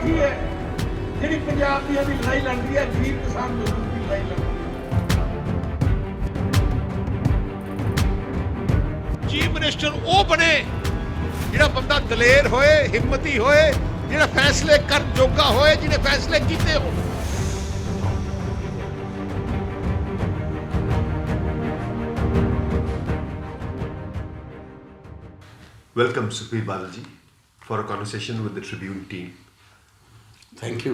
ਬੈਠੀ ਹੈ ਜਿਹੜੀ ਪੰਜਾਬ ਦੀ ਦੀ ਲੜਾਈ ਲੜ ਰਹੀ ਹੈ, ਗਰੀਬ ਕਿਸਾਨ ਮਜ਼ਦੂਰ ਦੀ ਲੜਾਈ ਲੜ ਰਹੀ ਹੈ। ਚੀਫ ਮਿਨਿਸਟਰ ਉਹ ਬਣੇ ਜਿਹੜਾ ਬੰਦਾ ਦਲੇਰ ਹੋਏ, ਹਿੰਮਤੀ ਹੋਏ, ਜਿਹੜਾ ਫੈਸਲੇ ਕਰਨ ਜੋਗਾ ਹੋਏ, ਜਿਹਨੇ ਫੈਸਲੇ ਕੀਤੇ ਹੋਣ। Welcome, Sukhbir Badalji, for a conversation with the Tribune team. Thank you.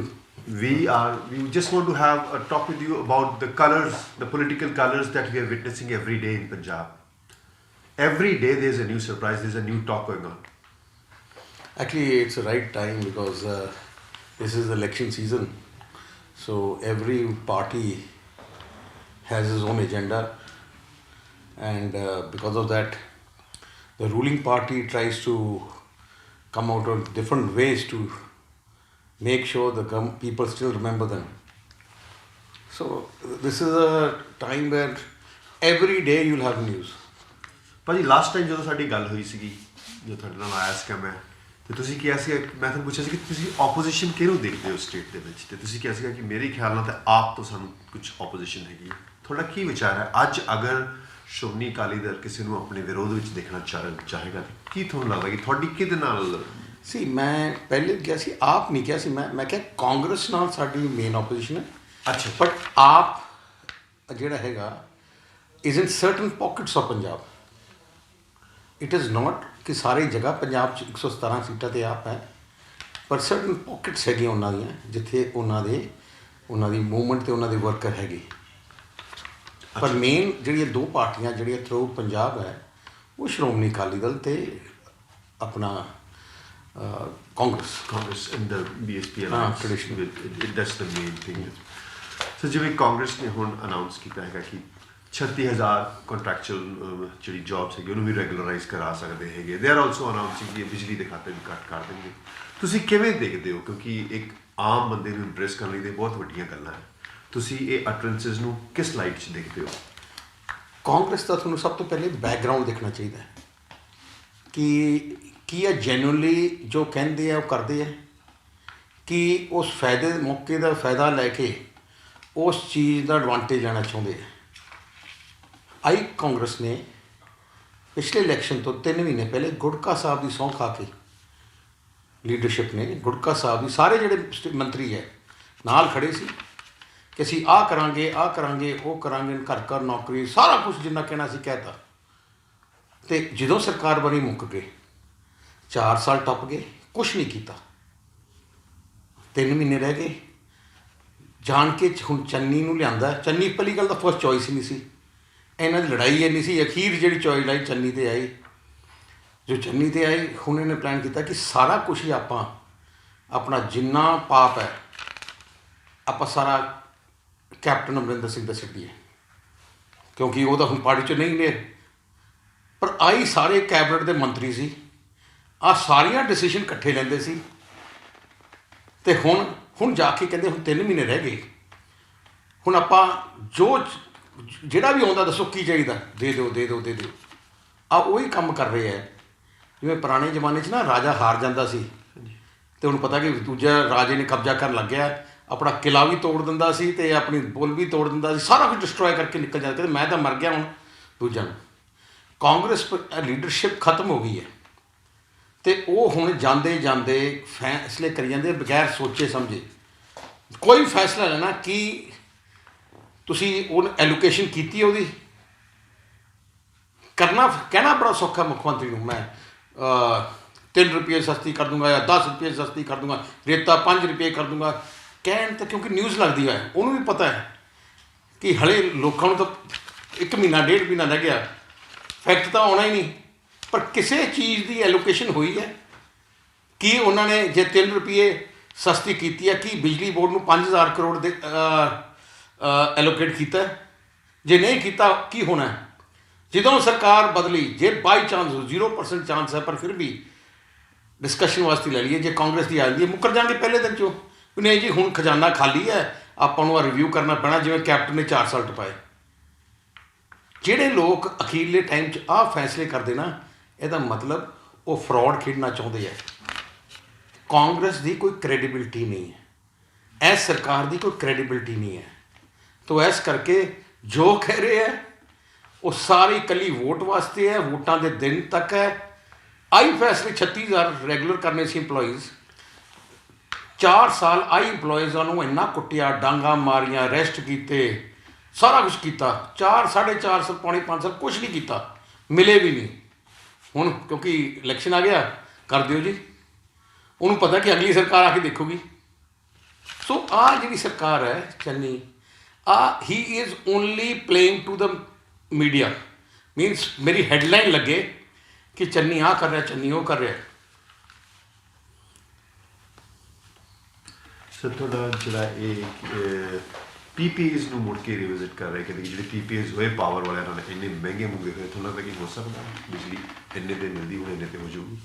We just want to have a talk with you about the colors, the political colors that we are witnessing every day in Punjab. Every day there's a new surprise, there's a new talk going on. Actually, it's the right time because this is election season. So every party has its own agenda, and because of that, the ruling party tries to come out with different ways to make sure the people still remember them. So this is a time where every day you'll have news. ਭਾਜੀ last time ਜਦੋਂ ਸਾਡੀ ਗੱਲ ਹੋਈ ਸੀਗੀ, ਜੋ ਤੁਹਾਡੇ ਨਾਲ ਆਇਆ ਸੀਗਾ ਮੈਂ, ਤੇ ਤੁਸੀਂ ਕਿਹਾ ਸੀ, ਮੈਂ ਤੁਹਾਨੂੰ ਪੁੱਛਿਆ ਸੀ ਕਿ ਤੁਸੀਂ ਆਪੋਜੀਸ਼ਨ ਕਿਹਨੂੰ ਦੇਖਦੇ ਹੋ ਸਟੇਟ ਦੇ ਵਿੱਚ, ਤੇ ਤੁਸੀਂ ਕਿਹਾ ਸੀਗਾ ਕਿ ਮੇਰੇ ਖਿਆਲ ਨਾਲ ਤਾਂ ਆਪ ਤੋਂ ਸਾਨੂੰ ਕੁਝ ਆਪੋਜੀਸ਼ਨ ਹੈਗੀ। ਤੁਹਾਡਾ ਕੀ ਵਿਚਾਰ ਹੈ ਅੱਜ ਅਗਰ ਸ਼੍ਰੋਮਣੀ ਅਕਾਲੀ ਦਲ ਕਿਸੇ ਨੂੰ ਆਪਣੇ ਵਿਰੋਧ ਵਿੱਚ ਦੇਖਣਾ ਚਾਹੇਗਾ ਤਾਂ ਕੀ ਤੁਹਾਨੂੰ ਲੱਗਦਾ ਕਿ ਤੁਹਾਡੀ ਕਿਹਦੇ ਨਾਲ? ਸੀ ਮੈਂ ਪਹਿਲੇ ਕਿਹਾ ਸੀ, ਆਪ ਨਹੀਂ ਕਿਹਾ ਸੀ, ਮੈਂ ਕਿਹਾ ਕਾਂਗਰਸ ਨਾਲ ਸਾਡੀ ਮੇਨ ਆਪੋਜੀਸ਼ਨ ਹੈ। ਅੱਛਾ। ਬਟ ਆਪ ਜਿਹੜਾ ਹੈਗਾ is in certain pockets of Punjab. It is not ਕਿ ਸਾਰੀ ਜਗ੍ਹਾ ਪੰਜਾਬ 'ਚ 117 ਸੀਟਾਂ 'ਤੇ ਆਪ ਹੈ, ਪਰ ਸਰਟਨ ਪਾਕਟਸ ਹੈਗੀਆਂ ਉਹਨਾਂ ਦੀਆਂ ਜਿੱਥੇ ਉਹਨਾਂ ਦੀ ਮੂਵਮੈਂਟ ਅਤੇ ਉਹਨਾਂ ਦੇ ਵਰਕਰ ਹੈਗੇ। ਪਰ ਮੇਨ ਜਿਹੜੀਆਂ ਦੋ ਪਾਰਟੀਆਂ ਜਿਹੜੀਆਂ ਥਰੂ ਪੰਜਾਬ ਹੈ ਉਹ ਸ਼੍ਰੋਮਣੀ ਅਕਾਲੀ ਦਲ ਅਤੇ ਆਪਣਾ ਕਾਂਗਰਸ ਇਨ ਦਾ BSP traditional that's the main thing. So ਜਿਵੇਂ ਕਾਂਗਰਸ ਨੇ ਹੁਣ ਅਨਾਊਂਸ ਕੀਤਾ ਹੈਗਾ ਕਿ 36,000 ਕੰਟਰੈਕਚੁਅਲ ਜਿਹੜੀ ਜੌਬਸ ਹੈਗੀ ਉਹਨੂੰ ਵੀ ਰੈਗੂਲਰਾਈਜ਼ ਕਰਾ ਸਕਦੇ ਹੈਗੇ। ਦੇ ਆਰ ਆਲਸੋ ਅਨਾਊਂਸਿੰਗ ਕਿ ਬਿਜਲੀ ਦੇ ਖਾਤੇ ਵੀ ਕੱਟ ਕਰ ਦੇਣਗੇ। ਤੁਸੀਂ ਕਿਵੇਂ ਦੇਖਦੇ ਹੋ, ਕਿਉਂਕਿ ਇੱਕ ਆਮ ਬੰਦੇ ਨੂੰ ਇੰਪ੍ਰੈਸ ਕਰਨ ਲਈ ਤਾਂ ਬਹੁਤ ਵੱਡੀਆਂ ਗੱਲਾਂ ਹੈ, ਤੁਸੀਂ ਇਹ ਅਟਰੈਂਸਿਸ ਨੂੰ ਕਿਸ ਲਾਈਟ 'ਚ ਦੇਖਦੇ ਹੋ? ਕਾਂਗਰਸ ਦਾ ਤੁਹਾਨੂੰ ਸਭ ਤੋਂ ਪਹਿਲੇ ਬੈਕਗਰਾਊਂਡ ਦੇਖਣਾ ਚਾਹੀਦਾ ਹੈ ਕਿ ਕੀ ਇਹ ਜੈਨੂਅਨਲੀ ਜੋ ਕਹਿੰਦੇ ਆ ਉਹ ਕਰਦੇ ਆ, ਕਿ ਉਸ ਫਾਇਦੇ ਮੌਕੇ ਦਾ ਫਾਇਦਾ ਲੈ ਕੇ ਉਸ ਚੀਜ਼ ਦਾ ਐਡਵਾਂਟੇਜ ਲੈਣਾ ਚਾਹੁੰਦੇ ਆ। ਆਈ ਕਾਂਗਰਸ ਨੇ ਪਿਛਲੇ ਇਲੈਕਸ਼ਨ ਤੋਂ 3 ਮਹੀਨੇ ਪਹਿਲੇ ਗੁਟਕਾ ਸਾਹਿਬ ਦੀ ਸਹੁੰ ਖਾ ਕੇ ਲੀਡਰਸ਼ਿਪ ਨੇ ਗੁਟਕਾ ਸਾਹਿਬ ਦੀ ਸਾਰੇ ਜਿਹੜੇ ਮੰਤਰੀ ਹੈ ਨਾਲ ਖੜੇ ਸੀ ਕਿ ਅਸੀਂ ਆਹ ਕਰਾਂਗੇ ਉਹ ਕਰਾਂਗੇ, ਘਰ ਘਰ ਨੌਕਰੀ, ਸਾਰਾ ਕੁਛ ਜਿੰਨਾ ਕਹਿਣਾ ਸੀ ਕਹਿ ਤਾ। ਅਤੇ ਜਦੋਂ ਸਰਕਾਰ ਬਣੀ ਮੁੱਕ ਗਏ, 4 ਸਾਲ ਟੱਪ ਗਏ, ਕੁਛ ਨਹੀਂ ਕੀਤਾ। 3 ਮਹੀਨੇ ਰਹਿ ਗਏ, ਜਾਣ ਕੇ ਹੁਣ ਚੰਨੀ ਨੂੰ ਲਿਆਂਦਾ। ਚੰਨੀ ਪਹਿਲੀ ਗੱਲ ਤਾਂ ਫਸਟ ਚੋਇਸ ਹੀ ਨਹੀਂ ਸੀ, ਇਹਨਾਂ ਦੀ ਲੜਾਈ ਇੰਨੀ ਸੀ, ਅਖੀਰ ਜਿਹੜੀ ਚੋਇਸ ਲਾਈ ਚੰਨੀ 'ਤੇ ਆਈ। ਜੋ ਚੰਨੀ 'ਤੇ ਆਈ, ਹੁਣ ਇਹਨੇ ਪਲਾਨ ਕੀਤਾ ਕਿ ਸਾਰਾ ਕੁਛ ਹੀ ਆਪਾਂ ਆਪਣਾ ਜਿੰਨਾ ਪਾਪ ਹੈ ਆਪਾਂ ਸਾਰਾ ਕੈਪਟਨ ਅਮਰਿੰਦਰ ਸਿੰਘ ਦਾ ਸਿੱਟੀਏ, ਕਿਉਂਕਿ ਉਹ ਤਾਂ ਹੁਣ ਪਾਰਟੀ 'ਚ ਨਹੀਂ ਨੇ। ਪਰ ਆਈ ਸਾਰੇ ਕੈਬਨਿਟ ਦੇ ਮੰਤਰੀ ਸੀ, ਆਹ ਸਾਰੀਆਂ ਡਿਸੀਜ਼ਨ ਇਕੱਠੇ ਲੈਂਦੇ ਸੀ। ਅਤੇ ਹੁਣ ਜਾ ਕੇ ਕਹਿੰਦੇ ਹੁਣ 3 ਮਹੀਨੇ ਰਹਿ ਗਏ, ਹੁਣ ਆਪਾਂ ਜਿਹੜਾ ਵੀ ਆਉਂਦਾ ਦੱਸੋ ਕੀ ਚਾਹੀਦਾ, ਦੇ ਦਿਓ। ਆਹ ਉਹੀ ਕੰਮ ਕਰ ਰਹੇ ਹੈ ਜਿਵੇਂ ਪੁਰਾਣੇ ਜ਼ਮਾਨੇ 'ਚ ਨਾ ਰਾਜਾ ਹਾਰ ਜਾਂਦਾ ਸੀ ਅਤੇ ਉਹਨੂੰ ਪਤਾ ਕਿ ਦੂਜਾ ਰਾਜੇ ਨੇ ਕਬਜ਼ਾ ਕਰਨ ਲੱਗਿਆ, ਆਪਣਾ ਕਿਲ੍ਹਾ ਵੀ ਤੋੜ ਦਿੰਦਾ ਸੀ ਅਤੇ ਆਪਣੀ ਬੁੱਲ ਵੀ ਤੋੜ ਦਿੰਦਾ ਸੀ, ਸਾਰਾ ਕੁਝ ਡਿਸਟਰੋਏ ਕਰਕੇ ਨਿਕਲ ਜਾਂਦਾ, ਕਹਿੰਦੇ ਮੈਂ ਤਾਂ ਮਰ ਗਿਆ ਹੁਣ ਦੂਜਾ ਨੂੰ। ਕਾਂਗਰਸ ਲੀਡਰਸ਼ਿਪ ਖਤਮ ਹੋ ਗਈ ਹੈ ਅਤੇ ਉਹ ਹੁਣ ਜਾਂਦੇ ਫੈਸਲੇ ਕਰੀ ਜਾਂਦੇ ਬਗੈਰ ਸੋਚੇ ਸਮਝੇ। ਕੋਈ ਫੈਸਲਾ ਲੈਣਾ ਕਿ ਤੁਸੀਂ ਉਹ ਐਲੋਕੇਸ਼ਨ ਕੀਤੀ ਉਹਦੀ ਕਹਿਣਾ ਬੜਾ ਸੌਖਾ ਮੁੱਖ ਮੰਤਰੀ ਨੂੰ, ਮੈਂ 3 ਰੁਪਏ ਸਸਤੀ ਕਰ ਦੂੰਗਾ ਜਾਂ 10 ਰੁਪਏ ਸਸਤੀ ਕਰ ਦੂੰਗਾ, ਰੇਤਾ 5 ਰੁਪਏ ਕਰ ਦੂੰਗਾ ਕਹਿਣ ਤਾਂ, ਕਿਉਂਕਿ ਨਿਊਜ਼ ਲੱਗਦੀ ਹੈ, ਉਹਨੂੰ ਵੀ ਪਤਾ ਹੈ ਕਿ ਹਲੇ ਲੋਕਾਂ ਨੂੰ ਤਾਂ 1 ਮਹੀਨਾ 1.5 ਮਹੀਨਾ ਰਹਿ ਗਿਆ, ਫੈਕਟ ਤਾਂ ਆਉਣਾ ਹੀ ਨਹੀਂ। ਪਰ ਕਿਸੇ ਚੀਜ਼ ਦੀ ਐਲੋਕੇਸ਼ਨ ਹੋਈ ਹੈ ਕਿ ਉਹਨਾਂ ਨੇ ਜੇ 3 ਰੁਪਏ ਸਸਤੀ ਕੀਤੀ ਹੈ ਕਿ ਬਿਜਲੀ ਬੋਰਡ ਨੂੰ 5,000 ਕਰੋੜ ਦੇ ਐਲੋਕੇਟ ਕੀਤਾ, ਜੇ ਨਹੀਂ ਕੀਤਾ ਕੀ ਹੋਣਾ? ਜਦੋਂ ਸਰਕਾਰ ਬਦਲੀ, ਜੇ ਬਾਈ ਚਾਂਸ 0% ਚਾਂਸ ਹੈ, ਪਰ ਫਿਰ ਵੀ ਡਿਸਕਸ਼ਨ ਵਾਸਤੇ ਲੈ ਲਈਏ, ਜੇ ਕਾਂਗਰਸ ਦੀ ਆ ਜਾਂਦੀ ਹੈ ਮੁੱਕਰ ਜਾਣਗੇ ਪਹਿਲੇ ਦਿਨ 'ਚੋਂ, ਨਹੀਂ ਜੀ ਹੁਣ ਖਜ਼ਾਨਾ ਖਾਲੀ ਹੈ, ਆਪਾਂ ਨੂੰ ਰਿਵਿਊ ਕਰਨਾ ਪੈਣਾ, ਜਿਵੇਂ ਕੈਪਟਨ ਨੇ 4 ਸਾਲ ਟਪਾਏ। ਜਿਹੜੇ ਲੋਕ ਅਖੀਰਲੇ ਟਾਈਮ 'ਚ ਆਹ ਫੈਸਲੇ ਕਰਦੇ ਨਾ, ਇਹਦਾ ਮਤਲਬ ਉਹ ਫਰਾਡ ਖੇਡਣਾ ਚਾਹੁੰਦੇ ਹੈ। ਕਾਂਗਰਸ ਦੀ ਕੋਈ ਕ੍ਰੈਡੀਬਿਲਿਟੀ ਨਹੀਂ ਹੈ, ਇਸ ਸਰਕਾਰ ਦੀ ਕੋਈ ਕ੍ਰੈਡੀਬਿਲਿਟੀ ਨਹੀਂ ਹੈ। ਤੋ ਇਸ ਕਰਕੇ ਜੋ ਕਹਿ ਰਹੇ ਹੈ ਉਹ ਸਾਰੀ ਇਕੱਲੀ ਵੋਟ ਵਾਸਤੇ ਹੈ, ਵੋਟਾਂ ਦੇ ਦਿਨ ਤੱਕ ਹੈ। ਆਈ ਫੈਸਲੇ 36,000 ਰੈਗੂਲਰ ਕਰਨੇ ਸੀ ਇੰਪਲੋਈਜ਼, 4 ਸਾਲ ਆਈ ਇੰਪਲੋਈਜ਼ਾਂ ਨੂੰ ਇੰਨਾ ਕੁੱਟਿਆ, ਡਾਂਗਾ ਮਾਰੀਆਂ, ਅਰੈਸਟ ਕੀਤੇ, ਸਾਰਾ ਕੁਛ ਕੀਤਾ। 4 ਸਾਢੇ 4 ਸਾਲ, ਪੌਣੇ 5 ਸਾਲ ਕੁਛ ਨਹੀਂ ਕੀਤਾ, ਮਿਲੇ ਵੀ ਨਹੀਂ। ਹੁਣ ਕਿਉਂਕਿ ਇਲੈਕਸ਼ਨ ਆ ਗਿਆ, ਕਰ ਦਿਓ ਜੀ। ਉਹਨੂੰ ਪਤਾ ਕਿ ਅਗਲੀ ਸਰਕਾਰ ਆ ਕੇ ਦੇਖੂਗੀ। ਸੋ ਆਹ ਜਿਹੜੀ ਸਰਕਾਰ ਹੈ Channi, he is only playing to the media, means ਮੇਰੀ ਹੈਡਲਾਈਨ ਲੱਗੇ ਕਿ ਚੰਨੀ ਆਹ ਕਰ ਰਿਹਾ, ਚੰਨੀ ਉਹ ਕਰ ਰਿਹਾ। ਸਰ ਤੁਹਾਡਾ ਜਿਹੜਾ ਇਹ PPAs ਨੂੰ ਮੁੜ ਕੇ ਰਿਵਿਜ਼ਿਟ ਕਰ ਰਹੇ, ਕਹਿੰਦੇ ਕਿ ਜਿਹੜੇ PPAs ਹੋਏ ਪਾਵਰ ਵਾਲਿਆਂ ਨਾਲ ਇੰਨੇ ਮਹਿੰਗੇ ਮੁੰਗੇ ਹੋਏ, ਤੁਹਾਨੂੰ ਲੱਗਦਾ ਕਿ ਹੋ ਸਕਦਾ ਬਿਜਲੀ ਇੰਨੇ ਤੇ ਮਿਲਦੀ ਹੁਣ ਇੰਨੇ ਤੇ ਹੋ ਜਾਊਗੀ?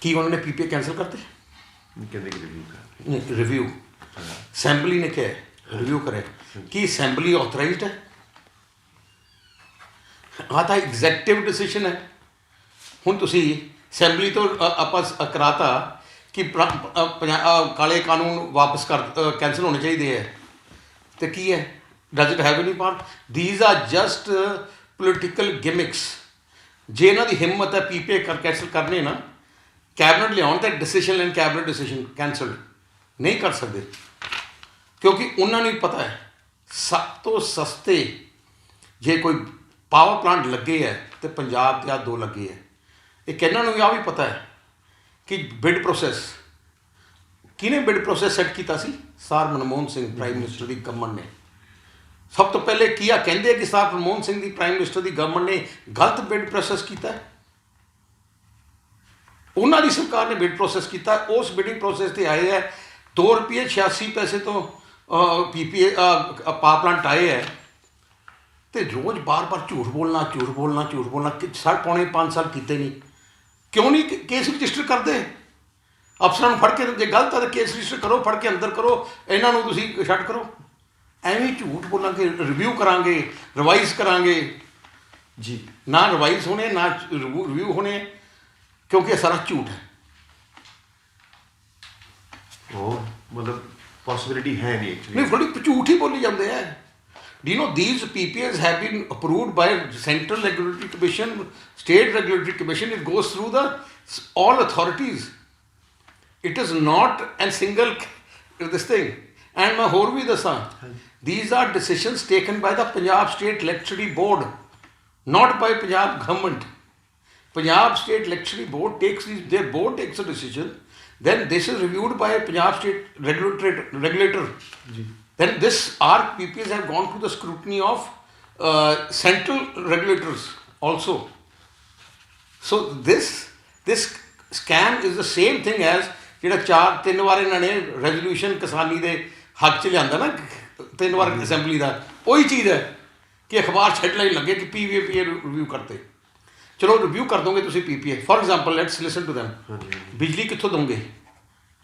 ਕੀ ਉਹਨਾਂ ਨੇ PPA ਕੈਂਸਲ ਕਰਤੇ? ਕਹਿੰਦੇ ਕਿ ਰਿਵਿਊ ਕਰ ਨਹੀਂ, ਰਿਵਿਊ ਅਸੈਂਬਲੀ ਨੇ ਕਿਹਾ ਰਿਵਿਊ ਕਰੇ। ਕੀ ਅਸੈਂਬਲੀ ਆਥੋਰਾਈਜ਼ਡ ਹੈ? ਆਹ ਤਾਂ ਐਗਜ਼ੈਕਟਿਵ ਡਿਸੀਸ਼ਨ ਹੈ। ਹੁਣ ਤੁਸੀਂ ਅਸੈਂਬਲੀ ਤੋਂ ਆਪਾਂ ਕਰਾਤਾ ਕਿ ਕਾਲੇ ਕਾਨੂੰਨ ਵਾਪਸ ਕੈਂਸਲ ਹੋਣੇ ਚਾਹੀਦੇ ਹੈ, ਤੇ ਕੀ ਹੈ? Does it have any part? These are just political gimmicks. ਜੇ ਇਹਨਾਂ ਦੀ ਹਿੰਮਤ ਹੈ PPA ਕੈਂਸਲ ਕਰਨੇ ਨਾ, ਕੈਬਨਿਟ ਲਿਆਉਣ ਤਾਂ ਡਿਸੀਸ਼ਨ ਲੈਣ, ਕੈਬਨਿਟ ਡਿਸੀਸ਼ਨ ਕੈਂਸਲ ਨਹੀਂ ਕਰ ਸਕਦੇ, ਕਿਉਂਕਿ ਉਹਨਾਂ ਨੂੰ ਵੀ ਪਤਾ ਹੈ ਸਭ ਤੋਂ ਸਸਤੇ ਜੇ ਕੋਈ ਪਾਵਰ ਪਲਾਂਟ ਲੱਗੇ ਹੈ ਤੇ ਪੰਜਾਬ ਦੇ ਆ 2 ਲੱਗੇ ਹੈ। ਇੱਕ ਇਹਨਾਂ ਨੂੰ ਵੀ ਆਹ ਵੀ ਪਤਾ ਹੈ ਕਿ ਬਿਡ ਪ੍ਰੋਸੈਸ, ਕਿਹਨੇ ਬਿਡ ਪ੍ਰੋਸੈਸ ਸੈੱਟ ਕੀਤਾ ਸੀ? Sir Manmohan Singh prime minister ਦੀ ਗਵਰਨਮੈਂਟ ਨੇ। ਸਭ ਤੋਂ ਪਹਿਲੇ ਕੀ ਆ ਕਹਿੰਦੇ ਕਿ ਸਰ ਮਨਮੋਹਨ ਸਿੰਘ ਦੀ ਪ੍ਰਾਈਮ ਮਿਨਿਸਟਰ ਦੀ ਗਵਰਨਮੈਂਟ ਨੇ ਗਲਤ ਬਿਡ ਪ੍ਰੋਸੈਸ ਕੀਤਾ। ਉਹਨਾਂ ਦੀ ਸਰਕਾਰ ਨੇ ਬਿਡ ਪ੍ਰੋਸੈਸ ਕੀਤਾ, ਉਸ ਬਿਡਿੰਗ ਪ੍ਰੋਸੈਸ ਤੇ ਆਏ ਹੈ ₹2.86 ਤੋਂ PPA ਪਾਵਰ ਪਲਾਂਟ ਆਏ ਹੈ। ਤੇ ਰੋਜ਼ ਬਾਰ-ਬਾਰ ਝੂਠ ਬੋਲਣਾ, ਝੂਠ ਬੋਲਣਾ, ਝੂਠ ਬੋਲਣਾ, ਕਿ ਪੌਣੇ 5 ਸਾਲ ਕੀਤੇ ਨਹੀਂ। ਕਿਉਂ ਨਹੀਂ ਕੇਸ ਰਜਿਸਟਰ ਕਰਦੇ? ਅਫਸਰਾਂ ਨੂੰ ਫੜ ਕੇ, ਜੇ ਗਲਤ ਹੈ ਤਾਂ ਕੇਸ ਰਜਿਸਟਰ ਕਰੋ, ਫੜ ਕੇ ਅੰਦਰ ਕਰੋ, ਇਹਨਾਂ ਨੂੰ ਤੁਸੀਂ ਛੱਡ ਕਰੋ। ਐਵੇਂ ਝੂਠ ਬੋਲਾਂਗੇ, ਰਿਵਿਊ ਕਰਾਂਗੇ, ਰਿਵਾਈਜ਼ ਕਰਾਂਗੇ ਜੀ, ਨਾ ਰਿਵਾਈਜ਼ ਹੋਣੇ ਨਾ ਰਿਵਿਊ ਹੋਣੇ, ਕਿਉਂਕਿ ਇਹ ਸਾਰਾ ਝੂਠ ਹੈ। ਉਹ ਮਤਲਬ ਪੋਸੀਬਿਲਿਟੀ ਹੈ ਨਹੀਂ ਐਕਚੁਅਲੀ। ਨਹੀਂ, ਥੋੜੀ ਝੂਠ ਹੀ ਬੋਲੀ ਜਾਂਦੇ ਹੈ। Do you know these PPAs have been approved by Central Regulatory Commission, State Regulatory Commission? It goes through the all authorities. It is not a single this thing. And मैं ਹੋਰ ਵੀ ਦੱਸਾਂ, these are decisions taken by the Punjab State Electricity Board, not by Punjab government. Punjab State Electricity Board takes their board takes a decision, then this is reviewed by Punjab State regulator. Then our PPAs have gone through the scrutiny of central regulators also. So this scam is the same thing as ਜਿਹੜਾ 4-3 ਵਾਰ ਇਹਨਾਂ ਨੇ resolution ਕਿਸਾਨੀ ਦੇ ਹੱਕ 'ਚ ਲਿਆਂਦਾ ਨਾ 3 ਵਾਰ assembly ਦਾ, ਉਹੀ ਚੀਜ਼ ਹੈ ਕਿ ਅਖਬਾਰ 'ਚ ਹੈਡਲਾਈਨ ਲੱਗੇ ਕਿ PPA ਰਿਵਿਊ ਕਰਤੇ। ਚਲੋ ਰਿਵਿਊ ਕਰ ਦੋਗੇ ਤੁਸੀਂ PPA, for example let's listen to them. ਬਿਜਲੀ ਕਿੱਥੋਂ ਦੋਗੇ?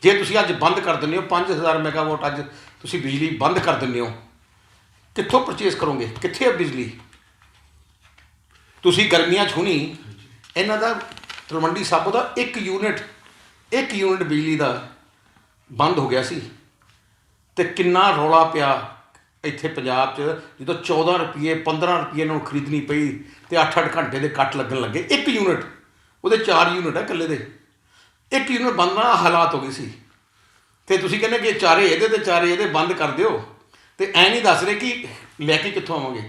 ਜੇ ਤੁਸੀਂ ਅੱਜ ਬੰਦ ਕਰ ਦਿੰਦੇ ਹੋ 5000 ਮੈਗਾਵਾਟ, ਅੱਜ ਤੁਸੀਂ ਬਿਜਲੀ ਬੰਦ ਕਰ ਦਿੰਦੇ ਹੋ, ਕਿੱਥੋਂ ਪਰਚੇਸ ਕਰੋਗੇ? ਕਿੱਥੇ ਹੈ ਬਿਜਲੀ? ਤੁਸੀਂ ਗਰਮੀਆਂ 'ਚ ਹੁਣੀ ਇਹਨਾਂ ਦਾ ਤਲਵੰਡੀ ਸਾਬੋ ਦਾ 1 ਯੂਨਿਟ ਬਿਜਲੀ ਦਾ ਬੰਦ ਹੋ ਗਿਆ ਸੀ, ਤੇ ਕਿੰਨਾ ਰੌਲਾ ਪਿਆ ਇੱਥੇ ਪੰਜਾਬ 'ਚ ਜਦੋਂ 14 ਰੁਪਏ 15 ਰੁਪਏ ਇਹਨਾਂ ਨੂੰ ਖਰੀਦਣੀ ਪਈ ਤੇ 8-8 ਘੰਟੇ ਦੇ ਕੱਟ ਲੱਗਣ ਲੱਗੇ। 1 ਯੂਨਿਟ, ਉਹਦੇ 4 ਯੂਨਿਟ ਹੈ ਇਕੱਲੇ ਦੇ, 1 ਯੂਨਿਟ ਬੰਦ ਨਾਲ ਹਾਲਾਤ ਹੋ ਗਏ ਸੀ। ਤੇ ਤੁਸੀਂ ਕਹਿੰਦੇ ਕਿ ਚਾਰੇ ਇਹਦੇ ਤੇ ਚਾਰੇ ਇਹਦੇ ਬੰਦ ਕਰ ਦਿਓ, ਤੇ ਐਂ ਨਹੀਂ ਦੱਸ ਰਹੇ ਕਿ ਲੈ ਕੇ ਕਿੱਥੋਂ ਆਵਾਂਗੇ।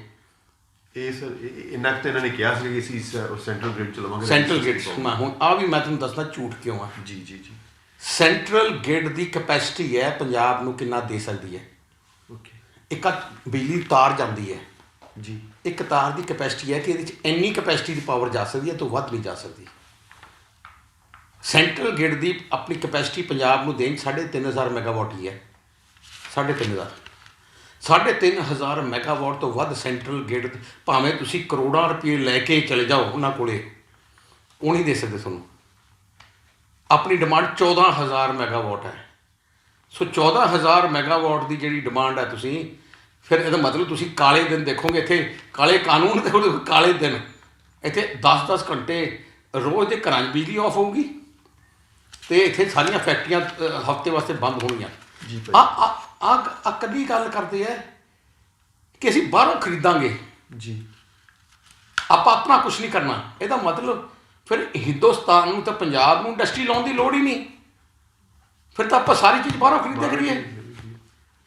ਇਹ ਸਰ ਇੰਨਾ ਕੁ ਤਾਂ ਇਹਨਾਂ ਨੇ ਕਿਹਾ ਸੀ ਕਿ ਅਸੀਂ ਸੈਂਟਰਲ ਗ੍ਰਿਡ ਚਲਾਵਾਂਗੇ। ਸੈਂਟਰਲ ਗ੍ਰਿਡ ਹੁਣ ਆ ਵੀ ਮੈਂ ਤੁਹਾਨੂੰ ਦੱਸਦਾ ਝੂਠ ਕਿਉਂ ਆ। ਜੀ ਜੀ ਜੀ। ਸੈਂਟਰਲ ਗ੍ਰਿਡ ਦੀ ਕੈਪੈਸਿਟੀ ਹੈ ਪੰਜਾਬ ਨੂੰ ਕਿੰਨਾ ਦੇ ਸਕਦੀ ਹੈ। ਓਕੇ। ਇੱਕ ਬਿਜਲੀ ਤਾਰ ਜਾਂਦੀ ਹੈ ਜੀ, ਇੱਕ ਤਾਰ ਦੀ ਕੈਪੈਸਿਟੀ ਹੈ ਕਿ ਇਹਦੇ 'ਚ ਇੰਨੀ ਕੈਪੈਸਿਟੀ ਦੀ ਪਾਵਰ ਜਾ ਸਕਦੀ ਹੈ, ਤੋਂ ਵੱਧ ਨਹੀਂ ਜਾ ਸਕਦੀ। ਸੈਂਟਰਲ ਗ੍ਰਿਡ ਦੀ ਆਪਣੀ ਕੈਪੈਸਿਟੀ ਪੰਜਾਬ ਨੂੰ ਦੇਣ 3500 ਮੈਗਾਵਾਟ ਹੀ ਹੈ। 3500 ਮੈਗਾਵਾਟ ਤੋਂ ਵੱਧ ਸੈਂਟਰਲ ਗ੍ਰਿਡ, ਭਾਵੇਂ ਤੁਸੀਂ ਕਰੋੜਾਂ ਰੁਪਏ ਲੈ ਕੇ ਚਲੇ ਜਾਓ ਉਹਨਾਂ ਕੋਲੇ, ਉਹ ਨਹੀਂ ਦੇ ਸਕਦੇ ਤੁਹਾਨੂੰ। ਆਪਣੀ ਡਿਮਾਂਡ 14000 ਮੈਗਾਵਾਟ ਹੈ। ਸੋ 14000 ਮੈਗਾਵਾਟ ਦੀ ਜਿਹੜੀ ਡਿਮਾਂਡ ਹੈ, ਤੁਸੀਂ ਫਿਰ ਇਹਦਾ ਮਤਲਬ ਤੁਸੀਂ ਕਾਲੇ ਦਿਨ ਦੇਖੋਗੇ ਇੱਥੇ, ਕਾਲੇ ਕਾਨੂੰਨ ਦੇ ਕਾਲੇ ਦਿਨ ਇੱਥੇ 10-10 ਘੰਟੇ ਰੋਜ਼ ਦੇ ਘਰਾਂ 'ਚ ਬਿਜਲੀ ਆਫ ਹੋਊਗੀ। ਤੇ ਇੱਥੇ ਸਾਰੀਆਂ ਫੈਕਟਰੀਆਂ ਹਫ਼ਤੇ ਵਾਸਤੇ ਬੰਦ ਹੋਣੀਆਂ। ਜੀ ਆ ਕਦੀ ਗੱਲ ਕਰਦੇ ਆ ਕਿ ਅਸੀਂ ਬਾਹਰੋਂ ਖਰੀਦਾਂਗੇ, ਜੀ ਆਪਾਂ ਆਪਣਾ ਕੁਝ ਨਹੀਂ ਕਰਨਾ। ਇਹਦਾ ਮਤਲਬ ਫਿਰ ਹਿੰਦੁਸਤਾਨ ਨੂੰ ਤਾਂ ਪੰਜਾਬ ਨੂੰ ਇੰਡਸਟਰੀ ਲਾਉਣ ਦੀ ਲੋੜ ਹੀ ਨਹੀਂ, ਫਿਰ ਤਾਂ ਆਪਾਂ ਸਾਰੀ ਚੀਜ਼ ਬਾਹਰੋਂ ਖਰੀਦਿਆ ਕਰੀਏ।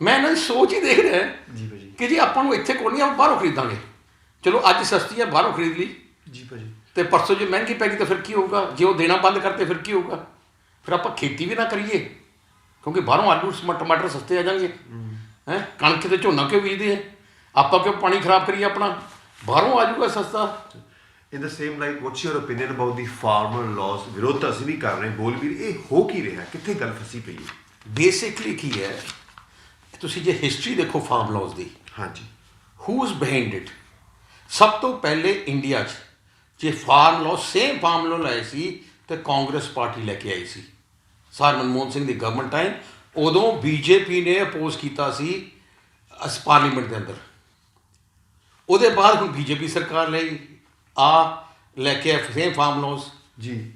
ਮੈਂ ਇਹਨਾਂ ਦੀ ਸੋਚ ਹੀ ਦੇਖ ਰਿਹਾ ਜੀ ਭਾਜੀ ਕਿ ਜੀ ਆਪਾਂ ਨੂੰ ਇੱਥੇ ਕੋਲ ਨਹੀਂ, ਆਪਾਂ ਬਾਹਰੋਂ ਖਰੀਦਾਂਗੇ। ਚਲੋ ਅੱਜ ਸਸਤੀ ਹੈ, ਬਾਹਰੋਂ ਖਰੀਦ ਲਈ, ਜੀ ਭਾਜੀ ਤੇ ਪਰਸੋਂ ਜੇ ਮਹਿੰਗੀ ਪੈ ਗਈ ਤਾਂ ਫਿਰ ਕੀ ਹੋਊਗਾ? ਜੇ ਉਹ ਦੇਣਾ ਬੰਦ ਕਰਤੇ ਫਿਰ ਕੀ ਹੋਊਗਾ? ਫਿਰ ਆਪਾਂ ਖੇਤੀ ਵੀ ਨਾ ਕਰੀਏ, ਕਿਉਂਕਿ ਬਾਹਰੋਂ ਆਲੂ ਟਮਾਟਰ ਸਸਤੇ ਆ ਜਾਣਗੇ। ਹੈਂ, ਕਣਕ ਤੇ ਝੋਨਾ ਕਿਉਂ ਬੀਜਦੇ ਆ? ਆਪਾਂ ਕਿਉਂ ਪਾਣੀ ਖਰਾਬ ਕਰੀਏ ਆਪਣਾ? ਬਾਹਰੋਂ ਆ ਜਾਊਗਾ ਸਸਤਾ। In the same like what's your opinion about the farmer laws? ਵਿਰੋਧ ਤਾਂ ਅਸੀਂ ਵੀ ਕਰ ਰਹੇ, ਬੋਲ ਵੀ ਰਹੇ, ਇਹ ਹੋ ਕੀ ਰਿਹਾ, ਕਿੱਥੇ ਗੱਲ ਫਸੀ ਪਈ ਹੈ? ਬੇਸਿਕਲੀ ਕੀ ਹੈ, ਤੁਸੀਂ ਜੇ ਹਿਸਟਰੀ ਦੇਖੋ ਫਾਰਮ ਲਾਜ਼ ਦੀ, ਹਾਂਜੀ ਹੂ ਇਜ਼ ਬਿਹਾਈਂਡ ਇਟ? ਸਭ ਤੋਂ ਪਹਿਲੇ ਇੰਡੀਆ 'ਚ ਜੇ farm law same farm law ਲਾਏ ਸੀ ਤੇ ਕਾਂਗਰਸ ਪਾਰਟੀ ਲੈ ਕੇ ਆਈ ਸੀ ਸਰ ਮਨਮੋਹਨ ਸਿੰਘ ਦੀ ਗਵਰਨਮੈਂਟ ਟਾਈਮ। ਉਦੋਂ ਬੀਜੇਪੀ ਨੇ ਅਪੋਜ਼ ਕੀਤਾ ਸੀ ਪਾਰਲੀਮੈਂਟ ਦੇ ਅੰਦਰ। ਉਹਦੇ ਬਾਅਦ ਹੁਣ ਬੀਜੇਪੀ ਸਰਕਾਰ ਲਈ ਲੈ ਕੇ ਆਏ ਸੇਮ ਫਾਰਮ ਲਾਜ਼। ਜੀ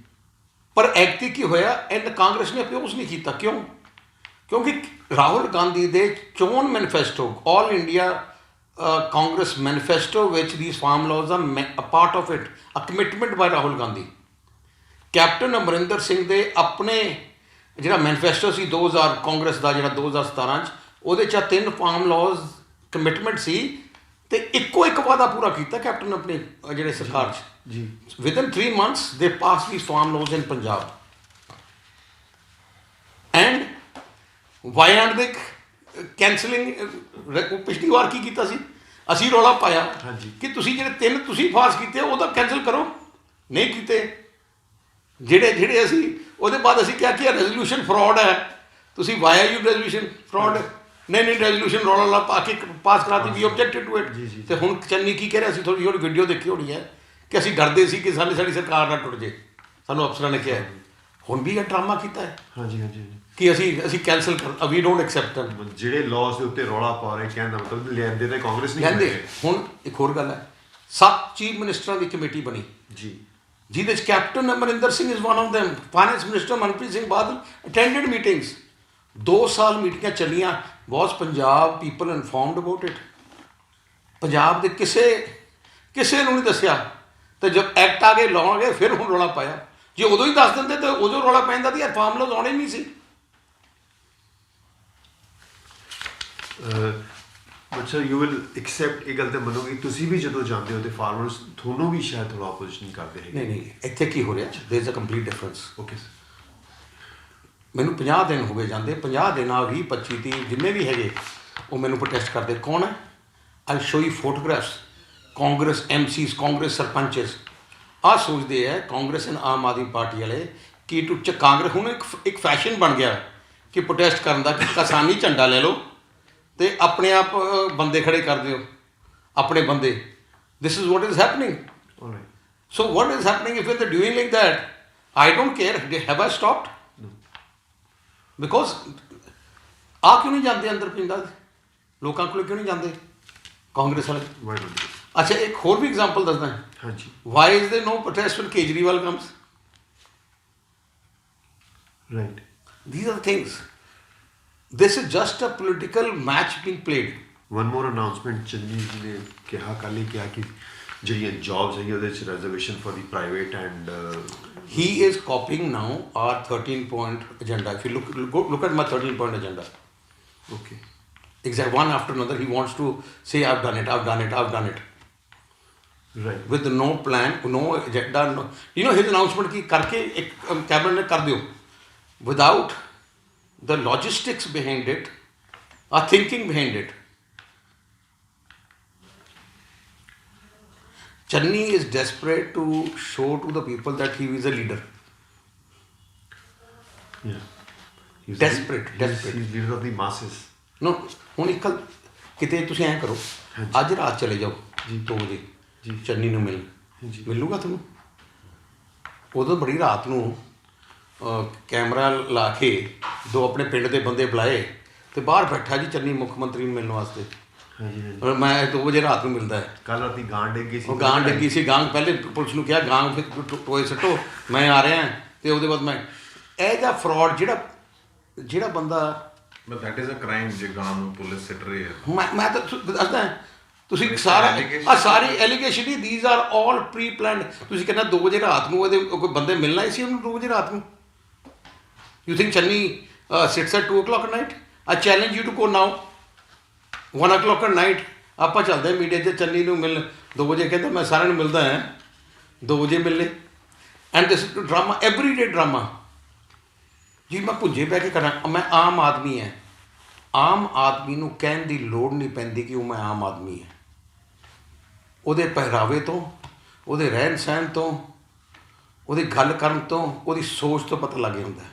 ਪਰ ਐਕਟੀ ਕੀ ਹੋਇਆ, ਐਂਡ ਕਾਂਗਰਸ ਨੇ ਅਪੋਜ਼ ਨਹੀਂ ਕੀਤਾ। ਕਿਉਂ? ਕਿਉਂਕਿ ਰਾਹੁਲ ਗਾਂਧੀ ਦੇ ਚੋਣ manifesto, all India Congress manifesto ਵਿੱਚ these farm laws are a part of it, a commitment by Rahul Gandhi. Captain Amarinder Singh ਦੇ ਆਪਣੇ ਜਿਹੜਾ ਮੈਨੀਫੈਸਟੋ ਸੀ 2000 ਕਾਂਗਰਸ ਦਾ, ਜਿਹੜਾ 2017 'ਚ, ਉਹਦੇ 'ਚ 3 ਫਾਰਮ ਲਾਜ਼ ਕਮਿਟਮੈਂਟ ਸੀ ਤੇ ਇੱਕੋ ਇੱਕ ਵਾਅਦਾ ਪੂਰਾ ਕੀਤਾ ਕੈਪਟਨ ਆਪਣੇ ਜਿਹੜੇ ਸਰਕਾਰ 'ਚ। ਜੀ within 3 months they passed these farm laws in Punjab, and why aren't they cancelling? ਪਿਛਲੀ ਵਾਰ ਕੀ ਕੀਤਾ ਸੀ? ਅਸੀਂ ਰੌਲਾ ਪਾਇਆ ਹਾਂਜੀ। ਕਿ ਤੁਸੀਂ ਜਿਹੜੇ 3 ਤੁਸੀਂ ਪਾਸ ਕੀਤੇ ਉਹ ਤਾਂ ਕੈਂਸਲ ਕਰੋ, ਨਹੀਂ ਕੀਤੇ। ਜਿਹੜੇ ਅਸੀਂ ਉਹਦੇ ਬਾਅਦ ਅਸੀਂ ਕਿਹਾ ਕਿ ਰੈਜ਼ੋਲੂਸ਼ਨ ਫਰਾਡ ਹੈ, ਤੁਸੀਂ why are you resolution fraud? ਨਹੀਂ ਰੈਜ਼ੋਲੂਸ਼ਨ ਰੌਲਾ ਪਾ ਕੇ ਪਾਸ ਕਰਾਤੀ, ਵੀ ਆਬਜੈਕਟਡ ਟੂ ਇਟ। ਤੇ ਹੁਣ ਚੰਨੀ ਕੀ ਕਹਿ ਰਿਹਾ ਸੀ, ਥੋੜੀ ਵੀਡੀਓ ਦੇਖੀ ਹੋਣੀ ਹੈ, ਕਿ ਅਸੀਂ ਡਰਦੇ ਸੀ ਕਿ ਸਾਡੀ ਸਰਕਾਰ ਨਾ ਟੁੱਟ ਜੇ, ਸਾਨੂੰ ਅਫਸਰਾਂ ਨੇ ਕਿਹਾ। ਹੁਣ ਵੀ ਇਹ ਡਰਾਮਾ ਕੀਤਾ ਹੈ ਹਾਂਜੀ ਹਾਂਜੀ ਹਾਂਜੀ ਕਿ ਅਸੀਂ ਕੈਂਸਲ ਕਰ, ਵੀ ਡੋਂਟ ਐਕਸੈਪਟ। ਜਿਹੜੇ ਲਾਜ਼ ਦੇ ਉੱਤੇ ਰੌਲਾ ਪਾ ਰਹੇ, ਕਹਿਣ ਦਾ ਮਤਲਬ ਲੈਂਦੇ ਤੇ ਕਾਂਗਰਸ ਨਹੀਂ ਕਹਿੰਦੇ। ਹੋਏ। ਹੁਣ ਇੱਕ ਹੋਰ ਗੱਲ ਹੈ, 7 ਚੀਫ ਮਿਨਿਸਟਰਾਂ ਦੀ ਕਮੇਟੀ ਬਣੀ, ਜੀ ਜਿਹਦੇ 'ਚ captain Amarinder Singh is one of them. Finance minister Manpreet Singh Badal attended meetings. 2 ਸਾਲ ਮੀਟਿੰਗਾਂ ਚੱਲੀਆਂ। Was Punjab people informed about it? Punjab ਦੇ ਕਿਸੇ ਨੂੰ ਨਹੀਂ ਦੱਸਿਆ। ਤੇ ਜਦ ਐਕਟ ਆ ਗਏ, ਲਾਅ ਆ ਗਏ, ਫਿਰ ਹੁਣ ਰੌਲਾ ਪਾਇਆ। ਜੇ ਉਦੋਂ ਹੀ ਦੱਸ ਦਿੰਦੇ ਤਾਂ ਉਦੋਂ ਰੌਲਾ ਪੈਂਦਾ ਸੀ, ਯਾਰ ਫਾਰਮ ਲਾਅ ਆਉਣੇ ਨਹੀਂ ਸੀ। But sir you will accept, ਇਹ ਗੱਲ ਤਾਂ ਮੰਨੋਗੇ ਤੁਸੀਂ ਵੀ ਜਦੋਂ ਜਾਂਦੇ ਹੋ ਤੇ ਫਾਰਮਰਸ ਤੁਹਾਨੂੰ ਵੀ ਸ਼ਾਇਦ ਥੋੜਾ ਆਪੋਜੀਸ਼ਨ ਕਰਦੇ ਹੈਗੇ? ਨਹੀਂ ਇੱਥੇ ਕੀ ਹੋ ਰਿਹਾ, there is a complete difference. Okay sir. ਮੈਨੂੰ 50 ਦਿਨ ਹੋ ਗਏ ਜਾਂਦੇ, 50 ਦਿਨਾਂ 20 25 30 ਜਿੰਨੇ ਵੀ ਹੈਗੇ ਉਹ ਮੈਨੂੰ ਪ੍ਰੋਟੈਸਟ ਕਰਦੇ। ਕੌਣ ਹੈ? I show you photographs. Congress MCs, Congress sarpanches ਆਹ ਸੋਚਦੇ ਹੈ, ਕਾਂਗਰਸ ਐਂਡ ਆਮ ਆਦਮੀ ਪਾਰਟੀ ਵਾਲੇ, ਕਿ ਕਾਂਗਰਸ ਹੁਣ ਇੱਕ ਫੈਸ਼ਨ ਬਣ ਗਿਆ ਕਿ ਪ੍ਰੋਟੈਸਟ ਕਰਨ ਦਾ, ਕਿ ਕਿਸਾਨੀ ਝੰਡਾ ਲੈ ਲਓ ਤੇ ਆਪਣੇ ਆਪ ਬੰਦੇ ਖੜੇ ਕਰ ਦਿਓ, ਆਪਣੇ ਬੰਦੇ। This is what is happening. So what is happening if they doing like that? I don't care, have I stopped? Because ਆ ਕਿਉਂ ਨਹੀਂ ਜਾਂਦੇ ਅੰਦਰ ਪਿੰਡਾਂ ਦੇ ਲੋਕਾਂ ਕੋਲ, ਕਿਉਂ ਨਹੀਂ ਜਾਂਦੇ ਕਾਂਗਰਸ ਵਾਲੇ? ਅੱਛਾ, ਇੱਕ ਹੋਰ ਵੀ ਐਗਜ਼ਾਮਪਲ ਦੱਸਦਾ। ਹਾਂਜੀ। Why is there no protest when Kejriwal comes? Right. These are the things. This is just a political match being played. One more announcement Channi ਜੀ ਨੇ ਕਿਹਾ, ਕੱਲ੍ਹ ਹੀ ਕਿਹਾ ਕਿ ਜਿਹੜੀਆਂ ਜੌਬਸ ਹੈਗੀਆਂ ਉਹਦੇ 'ਚ reservation for the private and He is copying now our 13-point agenda. If you look at my 13-point agenda. Okay. Exactly, one after another, he wants to say, I've done it. Right. With no plan, no agenda. No, his announcement ki karke ek cabinet ne kar diyo, without the logistics behind it, or thinking behind it. Channi is desperate to show to the people that he is a leader. Yeah. Desperate. He's leader of the masses. No, ਹੁਣ ਇੱਕ ਕਿਤੇ ਤੁਸੀਂ ਐਂ ਕਰੋ, ਅੱਜ ਰਾਤ ਚਲੇ ਜਾਓ ਜੀ 2 ਵਜੇ ਜੀ ਚੰਨੀ ਨੂੰ ਜੀ। ਮਿਲੂਗਾ ਤੁਹਾਨੂੰ? ਉਦੋਂ ਬੜੀ ਰਾਤ ਨੂੰ ਕੈਮਰਾ ਲਾ ਕੇ 2 ਆਪਣੇ ਪਿੰਡ ਦੇ ਬੰਦੇ ਬੁਲਾਏ ਤੇ ਬਾਹਰ ਬੈਠਾ ਜੀ ਚੰਨੀ ਮੁੱਖ ਮੰਤਰੀ ਨੂੰ ਮਿਲਣ ਵਾਸਤੇ। ਹਾਂਜੀ ਹਾਂਜੀ। ਔਰ ਮੈਂ 2 ਵਜੇ ਰਾਤ ਨੂੰ ਮਿਲਦਾ ਹੈ। ਕੱਲ੍ਹ ਰਾਤੀ ਗਾਂ ਡਿੱਗੀ ਸੀ। ਉਹ ਗਾਂ ਡਿੱਗੀ ਸੀ। ਗਾਂ ਪਹਿਲੇ ਪੁਲਿਸ ਨੂੰ ਕਿਹਾ ਗਾਂ ਫਿਰ ਟੋਏ ਸੱਟੋ, ਮੈਂ ਆ ਰਿਹਾ। ਤੇ ਉਹਦੇ ਬਾਅਦ ਮੈਂ ਇਹ ਜਿਹਾ ਫਰਾਡ ਜਿਹੜਾ ਬੰਦਾ But that is a crime ਜੇ ਗਾਂ ਨੂੰ ਪੁਲਿਸ ਸਿੱਟ ਰਹੀ ਹੈ। ਮੈਂ ਤਾਂ ਦੱਸਦਾ ਤੁਸੀਂ ਸਾਰੀ ਐਲੀਗੇਸ਼ਨ ਹੀ these are all pre planned। ਤੁਸੀਂ ਕਹਿੰਦਾ 2 ਵਜੇ ਰਾਤ ਨੂੰ ਉਹਦੇ ਕੋਈ ਬੰਦੇ ਮਿਲਣਾ ਹੀ ਸੀ ਉਹਨੂੰ 2 ਵਜੇ ਰਾਤ ਨੂੰ। You think Channi sits at 2 o'clock at night? I challenge you to go now 1 o'clock at night। ਆਪਾਂ ਚੱਲਦੇ ਮੀਡੀਆ 'ਚ ਚੰਨੀ ਨੂੰ ਮਿਲ 2 ਵਜੇ ਕਹਿੰਦਾ ਮੈਂ ਸਾਰਿਆਂ ਨੂੰ ਮਿਲਦਾ ਹਾਂ 2 ਵਜੇ ਮਿਲ ਲੈ and this drama every day drama ਜੀ। ਮੈਂ ਭੁੱਜੇ ਬਹਿ ਕੇ ਕਰਾਂ ਮੈਂ ਆਮ ਆਦਮੀ ਹੈ। ਆਮ ਆਦਮੀ ਨੂੰ ਕਹਿਣ ਦੀ ਲੋੜ ਨਹੀਂ ਪੈਂਦੀ ਕਿ ਉਹ ਮੈਂ ਆਮ ਆਦਮੀ ਹੈ। ਉਹਦੇ ਪਹਿਰਾਵੇ ਤੋਂ, ਉਹਦੇ ਰਹਿਣ ਸਹਿਣ ਤੋਂ, ਉਹਦੀ ਗੱਲ ਕਰਨ ਤੋਂ, ਉਹਦੀ ਸੋਚ ਤੋਂ ਪਤਾ ਲੱਗ ਜਾਂਦਾ ਹੈ।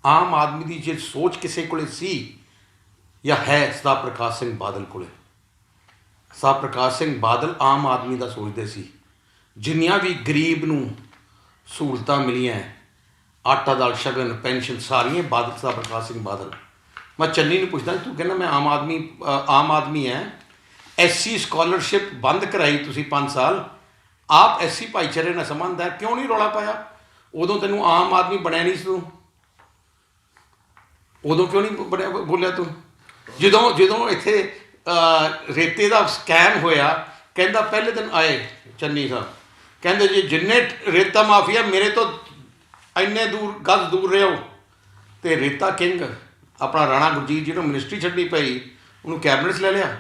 ਆਮ ਆਦਮੀ ਦੀ ਜੇ ਸੋਚ ਕਿਸੇ ਕੋਲੇ ਸੀ ਜਾਂ ਹੈ ਸਰਦਾਰ ਪ੍ਰਕਾਸ਼ ਸਿੰਘ ਬਾਦਲ ਕੋਲੇ। ਸਰਦਾਰ ਪ੍ਰਕਾਸ਼ ਸਿੰਘ ਬਾਦਲ ਆਮ ਆਦਮੀ ਦਾ ਸੋਚਦੇ ਸੀ। ਜਿੰਨੀਆਂ ਵੀ ਗਰੀਬ ਨੂੰ ਸਹੂਲਤਾਂ ਮਿਲੀਆਂ, ਆਟਾ ਦਾਲ ਸ਼ਗਨ ਪੈਨਸ਼ਨ, ਸਾਰੀਆਂ ਬਾਦਲ ਸਰਦਾਰ ਪ੍ਰਕਾਸ਼ ਸਿੰਘ ਬਾਦਲ। ਮੈਂ ਚੰਨੀ ਨੂੰ ਪੁੱਛਦਾ ਤੂੰ ਕਹਿੰਦਾ ਮੈਂ ਆਮ ਆਦਮੀ ਹੈ। SC ਸਕਾਲਰਸ਼ਿਪ ਬੰਦ ਕਰਾਈ ਤੁਸੀਂ 5 ਸਾਲ, ਆਪ SC ਭਾਈਚਾਰੇ ਨਾਲ ਸੰਬੰਧ ਹੈ, ਕਿਉਂ ਨਹੀਂ ਰੌਲਾ ਪਾਇਆ? ਉਦੋਂ ਤੈਨੂੰ ਆਮ ਆਦਮੀ ਬਣਿਆ ਨਹੀਂ ਸੀ ਤੂੰ, ਉਦੋਂ ਕਿਉਂ ਨਹੀਂ ਬਣਿਆ ਬੋਲਿਆ ਤੂੰ? ਜਦੋਂ ਇੱਥੇ ਰੇਤੇ ਦਾ ਸਕੈਮ ਹੋਇਆ ਕਹਿੰਦਾ ਪਹਿਲੇ ਦਿਨ ਆਏ ਚੰਨੀ ਸਾਹਿਬ ਕਹਿੰਦੇ ਜੀ ਜਿੰਨੇ ਰੇਤਾ ਮਾਫੀਆ ਮੇਰੇ ਤੋਂ ਇੰਨੇ ਦੂਰ ਗੱਜ ਦੂਰ ਰਹੋ। ਅਤੇ ਰੇਤਾ ਕਿੰਗ ਆਪਣਾ ਰਾਣਾ ਗੁਰਜੀਤ ਜਿਹਨੂੰ ਮਿਨਿਸਟਰੀ ਛੱਡਣੀ ਪਈ ਉਹਨੂੰ ਕੈਬਨਿਟ 'ਚ ਲੈ ਲਿਆ।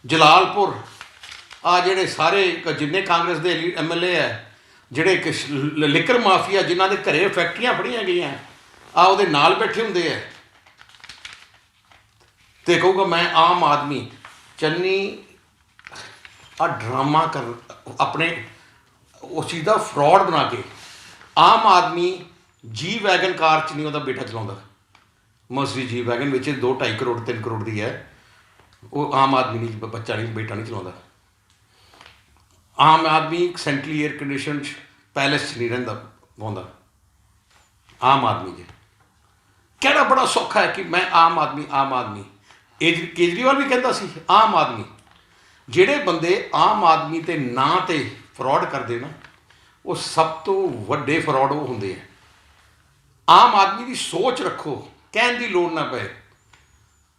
ਜਲਾਲਪੁਰ ਆ ਜਿਹੜੇ ਸਾਰੇ ਜਿੰਨੇ ਕਾਂਗਰਸ ਦੇ MLA ਹੈ ਜਿਹੜੇ ਲਿਕਰ ਮਾਫੀਆ ਜਿਨ੍ਹਾਂ ਦੇ ਘਰੇ ਫੈਕਟਰੀਆਂ ਫੜੀਆਂ ਗਈਆਂ ਆ ਉਹਦੇ ਨਾਲ ਬੈਠੇ ਹੁੰਦੇ ਹੈ ਅਤੇ ਕਹੂਗਾ ਮੈਂ ਆਮ ਆਦਮੀ। ਚੰਨੀ ਆ ਡਰਾਮਾ ਕਰ ਆਪਣੇ ਉਸ ਚੀਜ਼ ਦਾ ਫਰਾਡ ਬਣਾ ਕੇ ਆਮ ਆਦਮੀ ਜੀ ਵੈਗਨ ਕਾਰ 'ਚ ਨਹੀਂ ਉਹਦਾ ਬੇਟਾ ਚਲਾਉਂਦਾ। ਮਰਸਡੀ ਜੀ ਵੈਗਨ ਵਿੱਚ 2-2.5 ਕਰੋੜ 3 ਕਰੋੜ ਦੀ ਹੈ। ਉਹ ਆਮ ਆਦਮੀ ਨਹੀਂ ਬੱਚਾ ਨਹੀਂ ਬੇਟਾ ਨਹੀਂ ਚਲਾਉਂਦਾ। ਆਮ ਆਦਮੀ ਸੈਂਟਰਲੀ ਏਅਰ ਕੰਡੀਸ਼ਨ 'ਚ ਪੈਲੇਸ 'ਚ ਨਹੀਂ ਰਹਿੰਦਾ ਪਾਉਂਦਾ। ਆਮ ਆਦਮੀ ਜੀ ਕਹਿਣਾ ਬੜਾ ਸੌਖਾ ਹੈ ਕਿ ਮੈਂ ਆਮ ਆਦਮੀ। ਕੇਜਰੀਵਾਲ ਵੀ ਕਹਿੰਦਾ ਸੀ ਆਮ ਆਦਮੀ। ਜਿਹੜੇ ਬੰਦੇ ਆਮ ਆਦਮੀ ਦੇ ਨਾਂ 'ਤੇ ਫਰਾਡ ਕਰਦੇ ਨਾ ਉਹ ਸਭ ਤੋਂ ਵੱਡੇ ਫਰਾਡ ਉਹ ਹੁੰਦੇ ਆ। ਆਮ ਆਦਮੀ ਦੀ ਸੋਚ ਰੱਖੋ, ਕਹਿਣ ਦੀ ਲੋੜ ਨਾ ਪਏ।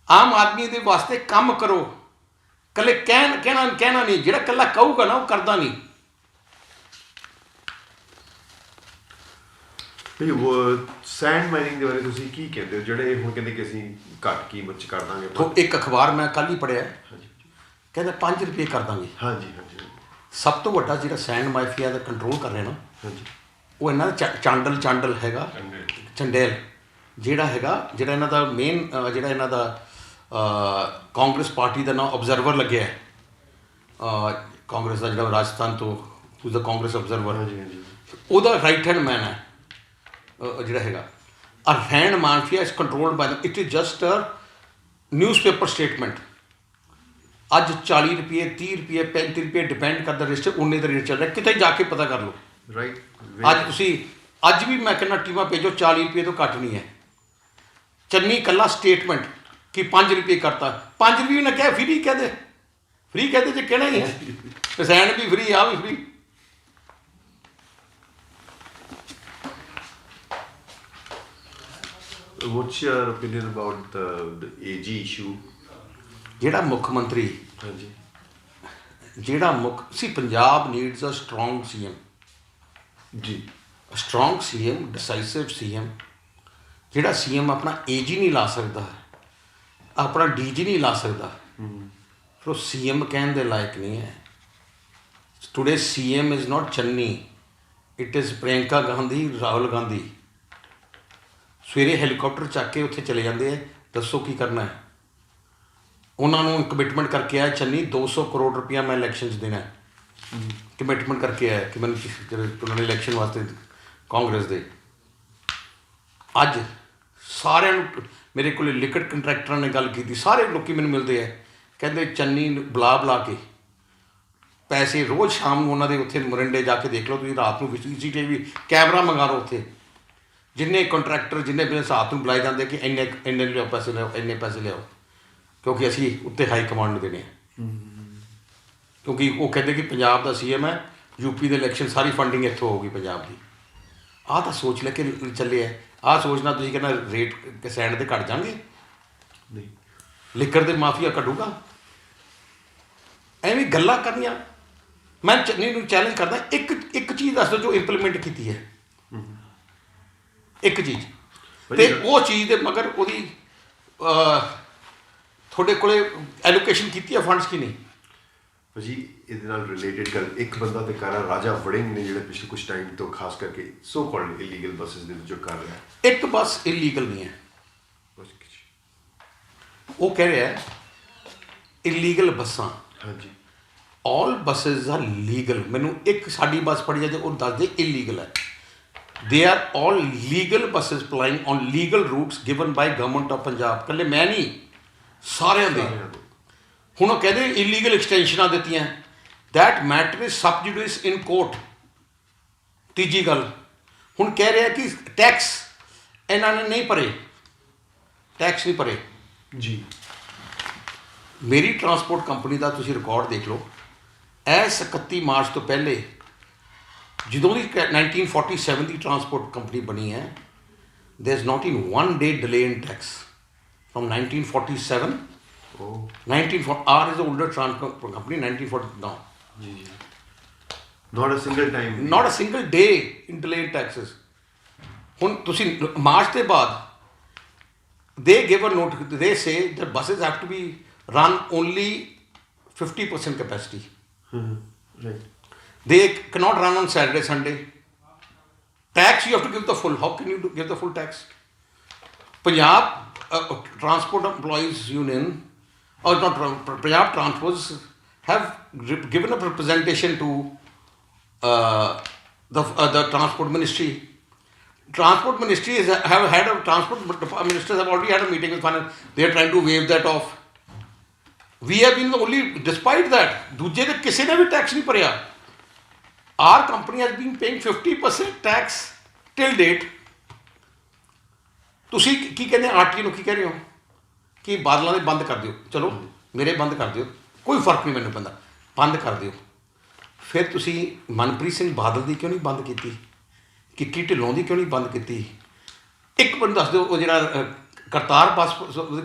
ਆਮ ਆਦਮੀ ਦੇ ਵਾਸਤੇ ਕੰਮ ਕਰੋ। ਇਕੱਲੇ ਕਹਿਣਾ ਨਹੀਂ, ਜਿਹੜਾ ਇਕੱਲਾ ਕਹੂਗਾ ਨਾ ਉਹ ਕਰਦਾ ਨਹੀਂ। ਵੀ ਉਹ ਸੈਂਡ ਮਾਈਨਿੰਗ ਦੇ ਬਾਰੇ ਤੁਸੀਂ ਕੀ ਕਹਿੰਦੇ ਹੋ? ਜਿਹੜੇ ਹੁਣ ਕਹਿੰਦੇ ਕਿ ਅਸੀਂ ਘੱਟ ਕੀਮਤ 'ਚ ਕਰ ਦਾਂਗੇ। ਇੱਕ ਅਖਬਾਰ ਮੈਂ ਕੱਲ੍ਹ ਹੀ ਪੜ੍ਹਿਆ ਕਹਿੰਦਾ 5 ਰੁਪਏ ਕਰ ਦਾਂਗੇ। ਹਾਂਜੀ। ਸਭ ਤੋਂ ਵੱਡਾ ਜਿਹੜਾ ਸੈਂਡ ਮਾਫੀਆ ਦਾ ਕੰਟਰੋਲ ਕਰ ਰਿਹਾ ਨਾ ਉਹ ਇਹਨਾਂ ਦਾ ਚਾਂਡਲ ਹੈਗਾ, ਚੰਡੇਲ ਜਿਹੜਾ ਇਹਨਾਂ ਦਾ ਮੇਨ ਜਿਹੜਾ ਇਹਨਾਂ ਦਾ ਕਾਂਗਰਸ ਪਾਰਟੀ ਦਾ ਨਾਮ ਅਬਜ਼ਰਵਰ ਲੱਗਿਆ। ਕਾਂਗਰਸ ਦਾ ਜਿਹੜਾ ਰਾਜਸਥਾਨ ਤੋਂ ਉਸਦਾ ਕਾਂਗਰਸ ਅਬਜ਼ਰਵਰ ਉਹਦਾ ਰਾਈਟ ਹੈਂਡ ਮੈਨ ਹੈ ਜਿਹੜਾ ਹੈਗਾ। ਔਰ sand mafia is controlled by it is just a newspaper statement. ਅੱਜ 40 ਰੁਪਏ 30 ਰੁਪਏ 35 ਰੁਪਏ ਡਿਪੈਂਡ ਕਰਦਾ ਰਜਿਸਟਰ ਉਨੇ ਦਾ ਰੇਟ ਚੱਲ ਰਿਹਾ। ਕਿਤੇ ਜਾ ਕੇ ਪਤਾ ਕਰ ਲਓ। ਰਾਈਟ। ਅੱਜ ਵੀ ਮੈਂ ਕਹਿੰਦਾ ਟੀਮਾਂ ਭੇਜੋ 40 ਰੁਪਏ ਤੋਂ ਘੱਟ ਨਹੀਂ ਹੈ। ਚੰਨੀ ਇਕੱਲਾ ਸਟੇਟਮੈਂਟ ਕਿ 5 ਰੁਪਏ ਕਰਤਾ। 5 ਰੁਪਏ ਨਾ ਕਹਿ ਫਰੀ ਕਹਦੇ ਜੇ ਕਹਿਣਾ ਹੀ ਹੈ। ਸੈਂਡ ਵੀ ਫਰੀ, ਆ ਵੀ free. What's your opinion about the AG issue? ਜਿਹੜਾ ਮੁੱਖ ਮੰਤਰੀ Punjab needs a strong CM ਜੀ। Strong CM, decisive CM। ਜਿਹੜਾ CM ਆਪਣਾ AG ਨਹੀਂ ਲਾ ਸਕਦਾ, ਆਪਣਾ DG ਨਹੀਂ ਲਾ ਸਕਦਾ, ਫਿਰ ਉਹ CM ਕਹਿਣ ਦੇ ਲਾਇਕ ਨਹੀਂ ਹੈ। Today CM is not Channi, it is Priyanka Gandhi, Rahul Gandhi. ਸਵੇਰੇ ਹੈਲੀਕਾਪਟਰ ਚੱਕ ਕੇ ਉੱਥੇ ਚਲੇ ਜਾਂਦੇ ਹੈ। ਦੱਸੋ ਕੀ ਕਰਨਾ ਹੈ? ਉਹਨਾਂ ਨੂੰ ਕਮਿਟਮੈਂਟ ਕਰਕੇ ਆਇਆ ਚੰਨੀ 200 ਕਰੋੜ ਰੁਪਇਆ ਮੈਂ ਇਲੈਕਸ਼ਨ 'ਚ ਦੇਣਾ। ਕਮਿਟਮੈਂਟ ਕਰਕੇ ਆਇਆ ਕਿ ਮੈਨੂੰ ਜਿਹੜੇ ਉਹਨਾਂ ਨੇ ਇਲੈਕਸ਼ਨ ਵਾਸਤੇ ਕਾਂਗਰਸ ਦੇ। ਅੱਜ ਸਾਰਿਆਂ ਨੂੰ ਮੇਰੇ ਕੋਲ ਲਿਕਡ ਕੰਟਰੈਕਟਰਾਂ ਨੇ ਗੱਲ ਕੀਤੀ, ਸਾਰੇ ਲੋਕ ਮੈਨੂੰ ਮਿਲਦੇ ਹੈ ਕਹਿੰਦੇ ਚੰਨੀ ਬੁਲਾ ਕੇ ਪੈਸੇ ਰੋਜ਼ ਸ਼ਾਮ ਨੂੰ ਉਹਨਾਂ ਦੇ ਉੱਥੇ ਮੋਰਿੰਡੇ ਜਾ ਕੇ ਦੇਖ ਲਓ ਤੁਸੀਂ, ਰਾਤ ਨੂੰ CCTV ਕੈਮਰਾ ਮੰਗਾ ਲਓ ਉੱਥੇ। ਜਿੰਨੇ ਕੰਟਰੈਕਟਰ ਜਿੰਨੇ ਬਿਜ਼ਨਸ ਰਾਤ ਨੂੰ ਬੁਲਾਏ ਜਾਂਦੇ ਕਿ ਇੰਨੇ ਲਿਆਓ ਪੈਸੇ ਲਿਆਓ, ਇੰਨੇ ਪੈਸੇ ਲਿਆਓ, ਕਿਉਂਕਿ ਅਸੀਂ ਉੱਤੇ ਹਾਈ ਕਮਾਂਡ ਨੂੰ ਦੇਣੇ ਆ। ਕਿਉਂਕਿ ਉਹ ਕਹਿੰਦੇ ਕਿ ਪੰਜਾਬ ਦਾ CM ਹੈ, UP ਦੇ ਇਲੈਕਸ਼ਨ ਸਾਰੀ ਫੰਡਿੰਗ ਇੱਥੋਂ ਹੋਊਗੀ ਪੰਜਾਬ ਦੀ। ਆਹ ਤਾਂ ਸੋਚ ਲੈ ਕੇ ਚੱਲੇ ਆ। ਆਹ ਸੋਚਣਾ ਤੁਸੀਂ ਕਹਿੰਦਾ ਰੇਟ ਕਿਸਾਨ ਦੇ ਘਟ ਜਾਣਗੇ, ਨਹੀਂ ਲਿਕਰ ਦੇ ਮਾਫੀਆ ਘਟੂਗਾ, ਐਵੇਂ ਗੱਲਾਂ ਕਰਨੀਆਂ। ਮੈਂ ਚੰਨੀ ਨੂੰ ਚੈਲੰਜ ਕਰਦਾ, ਇੱਕ ਚੀਜ਼ ਦੱਸ ਦਿਓ ਜੋ ਇੰਪਲੀਮੈਂਟ ਕੀਤੀ ਹੈ, ਇੱਕ ਚੀਜ਼, ਤੇ ਉਹ ਚੀਜ਼ ਦੇ ਮਗਰ ਉਹਦੀ ਤੁਹਾਡੇ ਕੋਲੇ ਐਲੋਕੇਸ਼ਨ ਕੀਤੀ ਹੈ ਫੰਡਸ ਕੀ ਨਹੀਂ। ਭਾਜੀ ਇਹਦੇ ਨਾਲ ਰਿਲੇਟਡ ਗੱਲ, ਇੱਕ ਬੰਦਾ ਤੇ ਕਰ ਰਿਹਾ ਰਾਜਾ ਵੜਿੰਗ ਨੇ, ਜਿਹੜੇ ਪਿਛਲੇ ਕੁਝ ਟਾਈਮ ਤੋਂ ਖਾਸ ਕਰਕੇ ਸੋ ਕਾਲਡ ਇਲੀਗਲ ਬੱਸਸ ਦੇ ਵਿੱਚ ਜੋ ਕਰ ਰਿਹਾ, ਇੱਕ ਬੱਸ ਇਲੀਗਲ ਨਹੀਂ ਹੈ, ਬਸ ਉਹ ਕਹਿ ਰਿਹਾ ਇਲੀਗਲ ਬੱਸਾਂ, ਹਾਂਜੀ ਆਲ ਬੱਸਸ ਆਰ ਲੀਗਲ। ਮੈਨੂੰ ਇੱਕ ਸਾਡੀ ਬੱਸ ਫੜੀ ਜਾਏ ਉਹ ਦੱਸ ਦੇ ਇਲੀਗਲ ਹੈ। They are all legal buses plying on legal routes given by government of Punjab. ਇਕੱਲੇ ਮੈਂ ਨਹੀਂ, ਸਾਰਿਆਂ ਦੇ। ਹੁਣ ਉਹ ਕਹਿੰਦੇ ਇਲੀਗਲ ਐਕਸਟੈਂਸ਼ਨਾਂ ਦਿੱਤੀਆਂ, that matter is sub judice in court. ਤੀਜੀ ਗੱਲ, ਹੁਣ ਕਹਿ ਰਿਹਾ ਕਿ ਟੈਕਸ ਇਹਨਾਂ ਨੇ ਨਹੀਂ ਭਰੇ, ਟੈਕਸ ਨਹੀਂ ਭਰੇ ਜੀ। ਮੇਰੀ ਟਰਾਂਸਪੋਰਟ ਕੰਪਨੀ ਦਾ ਤੁਸੀਂ ਰਿਕਾਰਡ ਦੇਖ ਲਓ, ਇਸ 31 ਮਾਰਚ ਤੋਂ ਪਹਿਲੇ ਜਦੋਂ ਦੀ 1947 ਦੀ ਟਰਾਂਸਪੋਰਟ ਕੰਪਨੀ ਬਣੀ ਹੈ, there is not in one day delay in tax from 1947। ਉਹ 1940 or is older transport company 1940 now, ਜੀ ਜੀ, not a single time, not a single day in delayed taxes। ਹੁਣ ਤੁਸੀਂ ਮਾਰਚ ਦੇ ਬਾਅਦ they give a note, they say that buses have to be run only 50% capacity, right, they cannot run on Saturday Sunday। Tax you have to give the full, how can you give the full tax? Punjab Transport Employees Union or not Punjab Transports have given a representation to the Transport Ministry. Transport Ministry have had a transport ministers have already had a meeting with finance. They are trying to waive that off. We have been the only, despite that, ਦੂਜੇ ਦੇ ਕਿਸੇ ਨੇ ਵੀ tax ਨਹੀਂ ਭਰਿਆ। Our company has been paying 50% tax till date। ਤੁਸੀਂ ਕੀ ਕਹਿੰਦੇ RTO ਨੂੰ ਕੀ ਕਹਿ ਰਹੇ ਹੋ ਕਿ ਬਾਦਲਾਂ ਦੇ ਬੰਦ ਕਰ ਦਿਓ, ਚਲੋ ਮੇਰੇ ਬੰਦ ਕਰ ਦਿਓ, ਕੋਈ ਫਰਕ ਨਹੀਂ ਮੈਨੂੰ ਪੈਂਦਾ, ਬੰਦ ਕਰ ਦਿਓ। ਫਿਰ ਤੁਸੀਂ ਮਨਪ੍ਰੀਤ ਸਿੰਘ ਬਾਦਲ ਦੀ ਕਿਉਂ ਨਹੀਂ ਬੰਦ ਕੀਤੀ, ਕਿੱਕੀ ਢਿੱਲੋਂ ਦੀ ਕਿਉਂ ਨਹੀਂ ਬੰਦ ਕੀਤੀ? ਇੱਕ ਮੈਨੂੰ ਦੱਸ ਦਿਓ, ਉਹ ਜਿਹੜਾ ਕਰਤਾਰ ਬੱਸ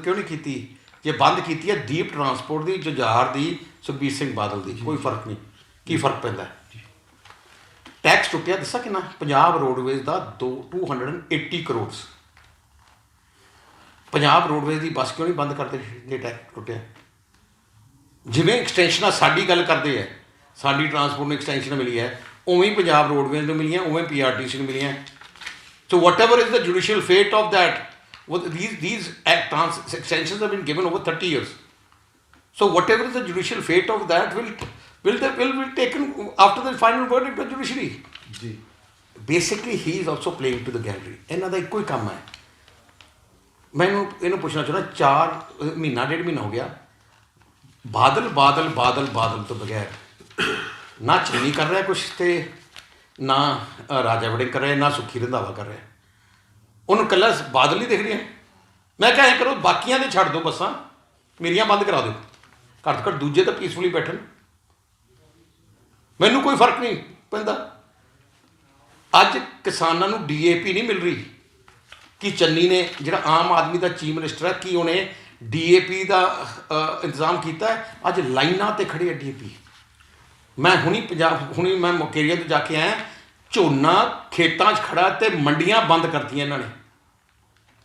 ਕਿਉਂ ਨਹੀਂ ਕੀਤੀ? ਜੇ ਬੰਦ ਕੀਤੀ ਹੈ ਦੀਪ ਟਰਾਂਸਪੋਰਟ ਦੀ, ਜੁਝਾਰ ਦੀ, ਸੁਖਬੀਰ ਸਿੰਘ ਬਾਦਲ ਦੀ, ਕੋਈ ਫਰਕ ਨਹੀਂ। ਕੀ ਫਰਕ ਪੈਂਦਾ? ਟੈਕਸ ਟੁੱਟਿਆ ਦੱਸਾਂ ਕਿੰਨਾ? ਪੰਜਾਬ ਰੋਡਵੇਜ਼ ਦਾ 280 ਕਰੋੜ। ਪੰਜਾਬ ਰੋਡਵੇਜ਼ ਦੀ ਬੱਸ ਕਿਉਂ ਨਹੀਂ ਬੰਦ ਕਰਦੇ ਜੇ ਟੈਕਸ ਟੁੱਟਿਆ? ਜਿਵੇਂ ਐਕਸਟੈਂਸ਼ਨਾਂ ਸਾਡੀ ਗੱਲ ਕਰਦੇ ਹੈ, ਸਾਡੀ ਟਰਾਂਸਪੋਰਟ ਨੂੰ ਐਕਸਟੈਂਸ਼ਨ ਮਿਲੀ ਹੈ, ਉਵੇਂ ਹੀ ਪੰਜਾਬ ਰੋਡਵੇਜ਼ ਨੂੰ ਮਿਲੀਆਂ, ਉਵੇਂ PRTC ਨੂੰ ਮਿਲੀਆਂ। ਸੋ ਵਟ ਐਵਰ ਇਜ਼ ਦ ਜੁਡੀਸ਼ੀਅਲ ਫੇਟ of that, these extensions have been given over 30 years. So whatever is the judicial fate of that will be taken after the final verdict of the judiciary. ਜੀ, Basically he is also playing to the gallery। ਇਹਨਾਂ ਦਾ ਇੱਕੋ ਹੀ ਕੰਮ ਹੈ। ਮੈਂ ਇਹਨੂੰ ਪੁੱਛਣਾ ਚਾਹੁੰਦਾ, 4 ਮਹੀਨਾ 1.5 ਮਹੀਨਾ ਹੋ ਗਿਆ, ਬਾਦਲ ਤੋਂ ਬਗੈਰ ਨਾ ਚੰਨੀ ਕਰ ਰਿਹਾ ਕੁਛ, ਤੇ ਨਾ ਰਾਜਾ ਵੜਿੰਗ ਕਰ ਰਿਹਾ, ਨਾ ਸੁੱਖੀ ਰੰਧਾਵਾ ਕਰ ਰਿਹਾ। ਉਹਨੂੰ ਇਕੱਲਾ ਬਾਦਲ ਹੀ ਦਿਖ ਰਿਹਾ। ਮੈਂ ਕਿਹਾ ਐਂ ਕਰੋ, ਬਾਕੀਆਂ ਦੇ ਛੱਡ ਦਿਓ ਬੱਸਾਂ, ਮੇਰੀਆਂ ਬੰਦ ਕਰਾ ਦਿਓ, ਘੱਟ ਤੋਂ ਘੱਟ ਦੂਜੇ ਤਾਂ ਪੀਸਫੁਲੀ ਬੈਠਣ, ਮੈਨੂੰ ਕੋਈ ਫਰਕ ਨਹੀਂ ਪੈਂਦਾ। ਅੱਜ ਕਿਸਾਨਾਂ ਨੂੰ DAP ਨਹੀਂ ਮਿਲ ਰਹੀ। ਕਿ ਚੰਨੀ ਨੇ, ਜਿਹੜਾ ਆਮ ਆਦਮੀ ਦਾ ਚੀਫ ਮਿਨਿਸਟਰ ਹੈ, ਕੀ ਉਹਨੇ DAP ਦਾ ਇੰਤਜ਼ਾਮ ਕੀਤਾ? ਅੱਜ ਲਾਈਨਾਂ 'ਤੇ ਖੜੇ ਆ DAP। ਮੈਂ ਹੁਣੀ ਮੈਂ ਮੁਕੇਰੀਆ ਤੋਂ ਜਾ ਕੇ ਆਇਆ, ਝੋਨਾ ਖੇਤਾਂ 'ਚ ਖੜਾ ਤੇ ਮੰਡੀਆਂ ਬੰਦ ਕਰਤੀਆਂ ਇਹਨਾਂ ਨੇ।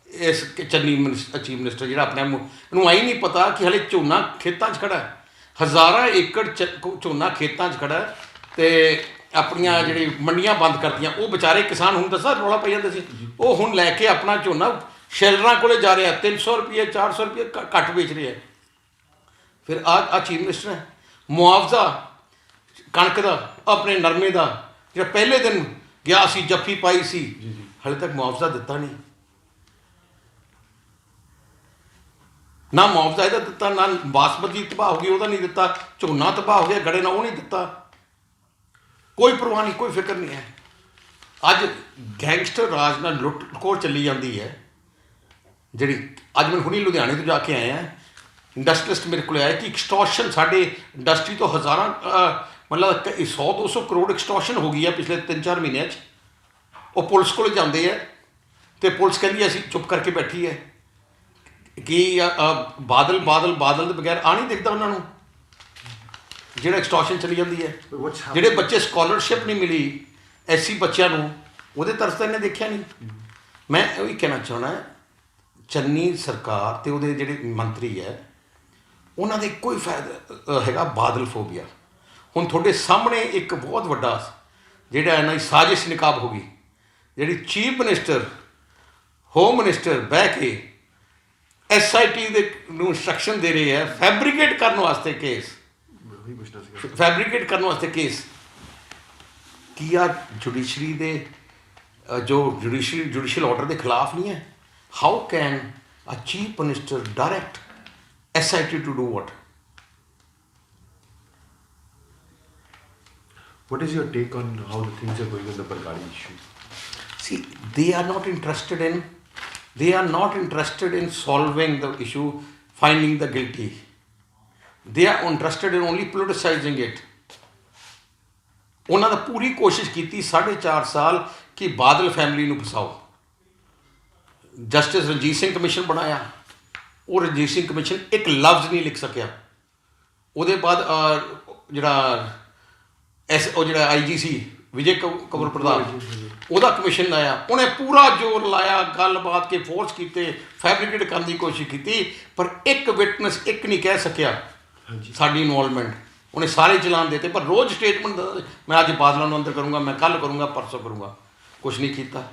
ਇਸ ਚੰਨੀ ਚੀਫ ਮਿਨਿਸਟਰ ਜਿਹੜਾ ਆਪਣੇ ਨੂੰ ਆਈ ਨਹੀਂ ਪਤਾ ਕਿ ਹਲੇ ਝੋਨਾ ਖੇਤਾਂ 'ਚ ਖੜਾ, ਹਜ਼ਾਰਾਂ ਏਕੜ ਝੋਨਾ ਖੇਤਾਂ 'ਚ ਖੜਾ, ਤੇ ਆਪਣੀਆਂ ਜਿਹੜੀ ਮੰਡੀਆਂ ਬੰਦ ਕਰਤੀਆਂ। ਉਹ ਵਿਚਾਰੇ ਕਿਸਾਨ ਹੁਣ ਦੱਸਾਂ ਰੌਲਾ ਪਈ ਜਾਂਦੇ ਸੀ, ਉਹ ਹੁਣ ਲੈ ਕੇ ਆਪਣਾ ਝੋਨਾ ਸ਼ੈਲਰਾਂ ਕੋਲੇ ਜਾ ਰਿਹਾ, 300 ਰੁਪਏ 400 ਰੁਪਏ ਘੱਟ ਵੇਚ ਰਿਹਾ। ਫਿਰ ਆਹ ਚੀਫ ਮਿਨਿਸਟਰ ਹੈ। ਮੁਆਵਜ਼ਾ ਕਣਕ ਦਾ, ਆਪਣੇ ਨਰਮੇ ਦਾ, ਜਿਹੜਾ ਪਹਿਲੇ ਦਿਨ ਗਿਆ ਸੀ, ਜੱਫੀ ਪਾਈ ਸੀ, ਹਾਲੇ ਤੱਕ ਮੁਆਵਜ਼ਾ ਦਿੱਤਾ ਨਹੀਂ। ਨਾ ਮੁਆਵਜ਼ਾ ਇਹਦਾ ਦਿੱਤਾ, ਨਾ ਬਾਸਮਤੀ ਤਬਾਹ ਹੋ ਗਈ ਉਹਦਾ ਨਹੀਂ ਦਿੱਤਾ, ਝੋਨਾ ਤਬਾਹ ਹੋ ਗਿਆ ਗੜੇ ਨਾਲ ਉਹ ਨਹੀਂ ਦਿੱਤਾ। ਕੋਈ ਪਰਵਾਹ ਨਹੀਂ, ਕੋਈ ਫਿਕਰ ਨਹੀਂ ਹੈ। ਅੱਜ ਗੈਂਗਸਟਰ ਰਾਜ ਨਾਲ ਲੁੱਟ ਖੋਹ ਚੱਲੀ ਜਾਂਦੀ ਹੈ ਜਿਹੜੀ। ਅੱਜ ਮੈਂ ਹੁਣੀ ਲੁਧਿਆਣੇ ਤੋਂ ਜਾ ਕੇ ਆਇਆ, ਇੰਡਸਟਰੀਲਿਸਟ ਮੇਰੇ ਕੋਲ ਆਇਆ ਕਿ ਐਕਸਟੋਰਸ਼ਨ ਸਾਡੇ ਇੰਡਸਟਰੀ ਤੋਂ ਹਜ਼ਾਰਾਂ, ਮਤਲਬ 100-200 ਕਰੋੜ ਐਕਸਟੋਰਸ਼ਨ ਹੋ ਗਈ ਹੈ ਪਿਛਲੇ 3-4 ਮਹੀਨਿਆਂ 'ਚ। ਉਹ ਪੁਲਿਸ ਕੋਲ ਜਾਂਦੇ ਹੈ ਤੇ ਪੁਲਿਸ ਕਹਿੰਦੀ ਅਸੀਂ ਚੁੱਪ ਕਰਕੇ ਬੈਠੀ ਹੈ ਕਿ ਬਾਦਲ ਦੇ ਬਗੈਰ ਆ ਨਹੀਂ ਦਿਖਦਾ ਉਹਨਾਂ ਨੂੰ ਜਿਹੜਾ ਐਕਸਟੋਰਸ਼ਨ ਚਲੀ ਜਾਂਦੀ ਹੈ। ਜਿਹੜੇ ਬੱਚੇ ਸਕਾਲਰਸ਼ਿਪ ਨਹੀਂ ਮਿਲੀ ਐਸਸੀ ਬੱਚਿਆਂ ਨੂੰ, ਉਹਦੇ ਤਰਸ ਤਾਂ ਇਹਨੇ ਦੇਖਿਆ ਨਹੀਂ। ਮੈਂ ਇਹ ਵੀ ਕਹਿਣਾ ਚਾਹੁੰਦਾ ਚੰਨੀ ਸਰਕਾਰ ਤੇ ਉਹਦੇ ਜਿਹੜੇ ਮੰਤਰੀ ਹੈ ਉਹਨਾਂ ਦੇ ਕੋਈ ਫਾਇਦਾ ਹੈਗਾ ਬਾਦਲ ਫੋਬੀਆ। ਹੁਣ ਤੁਹਾਡੇ ਸਾਹਮਣੇ ਇੱਕ ਬਹੁਤ ਵੱਡਾ ਜਿਹੜਾ ਇਹਨਾਂ ਦੀ ਸਾਜ਼ਿਸ਼ ਨਕਾਬ ਹੋ ਗਈ, ਜਿਹੜੀ ਚੀਫ ਮਿਨਿਸਟਰ ਹੋਮ ਮਿਨਿਸਟਰ ਬਹਿ ਕੇ SIT ਦੇ ਨੂੰ ਇੰਸਟਰਕਸ਼ਨ ਦੇ ਰਹੇ ਹੈ ਫੈਬਰੀਕੇਟ ਕਰਨ ਵਾਸਤੇ ਕੇਸ, ਫੈਬਰੀਕੇਟ ਕਰਨ ਵਾਸਤੇ ਕੇਸ। ਕੀ ਆ ਜੁਡੀਸ਼ਰੀ ਦੇ ਜੋ ਜੁਡੀਸ਼ੀਅਲ ਆਰਡਰ ਦੇ ਖਿਲਾਫ ਨਹੀਂ ਹੈ? How can a chief minister direct SIT to do what? What is your take on how the things are going on the Bargadi issue? See, they are not interested in solving the issue, finding the guilty. They are interested in only politicizing it. ਉਹਨਾਂ ਨੇ ਪੂਰੀ ਕੋਸ਼ਿਸ਼ ਕੀਤੀ 4.5 ਸਾਲ ਕਿ Badal family ਨੂੰ ਫਸਾਓ। Justice Ranjit Singh commission ਬਣਾਇਆ, ਉਹ Ranjit Singh commission ਇੱਕ ਲਫ਼ਜ਼ ਨਹੀਂ ਲਿਖ ਸਕਿਆ। ਉਹਦੇ ਬਾਅਦ ਜਿਹੜਾ IG ਸੀ ਵਿਜੇ ਕੰਵਰ ਪ੍ਰਧਾਨ, ਉਹਦਾ ਕਮਿਸ਼ਨ ਆਇਆ, ਉਹਨੇ ਪੂਰਾ ਜ਼ੋਰ ਲਾਇਆ, ਗੱਲਬਾਤ ਕੇ ਫੋਰਸ ਕੀਤੇ, ਫੈਬਰੀਕੇਟ ਕਰਨ ਦੀ ਕੋਸ਼ਿਸ਼ ਕੀਤੀ, ਪਰ ਇੱਕ ਵਿਟਨੈਸ ਇੱਕ ਨਹੀਂ ਕਹਿ ਸਕਿਆ ਸਾਡੀ ਇਨਵੋਲਵਮੈਂਟ। ਉਹਨੇ ਸਾਰੇ ਚਲਾਨ ਦਿੱਤੇ, ਪਰ ਰੋਜ਼ ਸਟੇਟਮੈਂਟ ਮੈਂ ਅੱਜ ਬਾਦਲਾਂ ਨੂੰ ਅੰਦਰ ਕਰੂੰਗਾ, ਮੈਂ ਕੱਲ੍ਹ ਕਰੂੰਗਾ, ਪਰਸੋਂ ਕਰੂੰਗਾ, ਕੁਛ ਨਹੀਂ ਕੀਤਾ।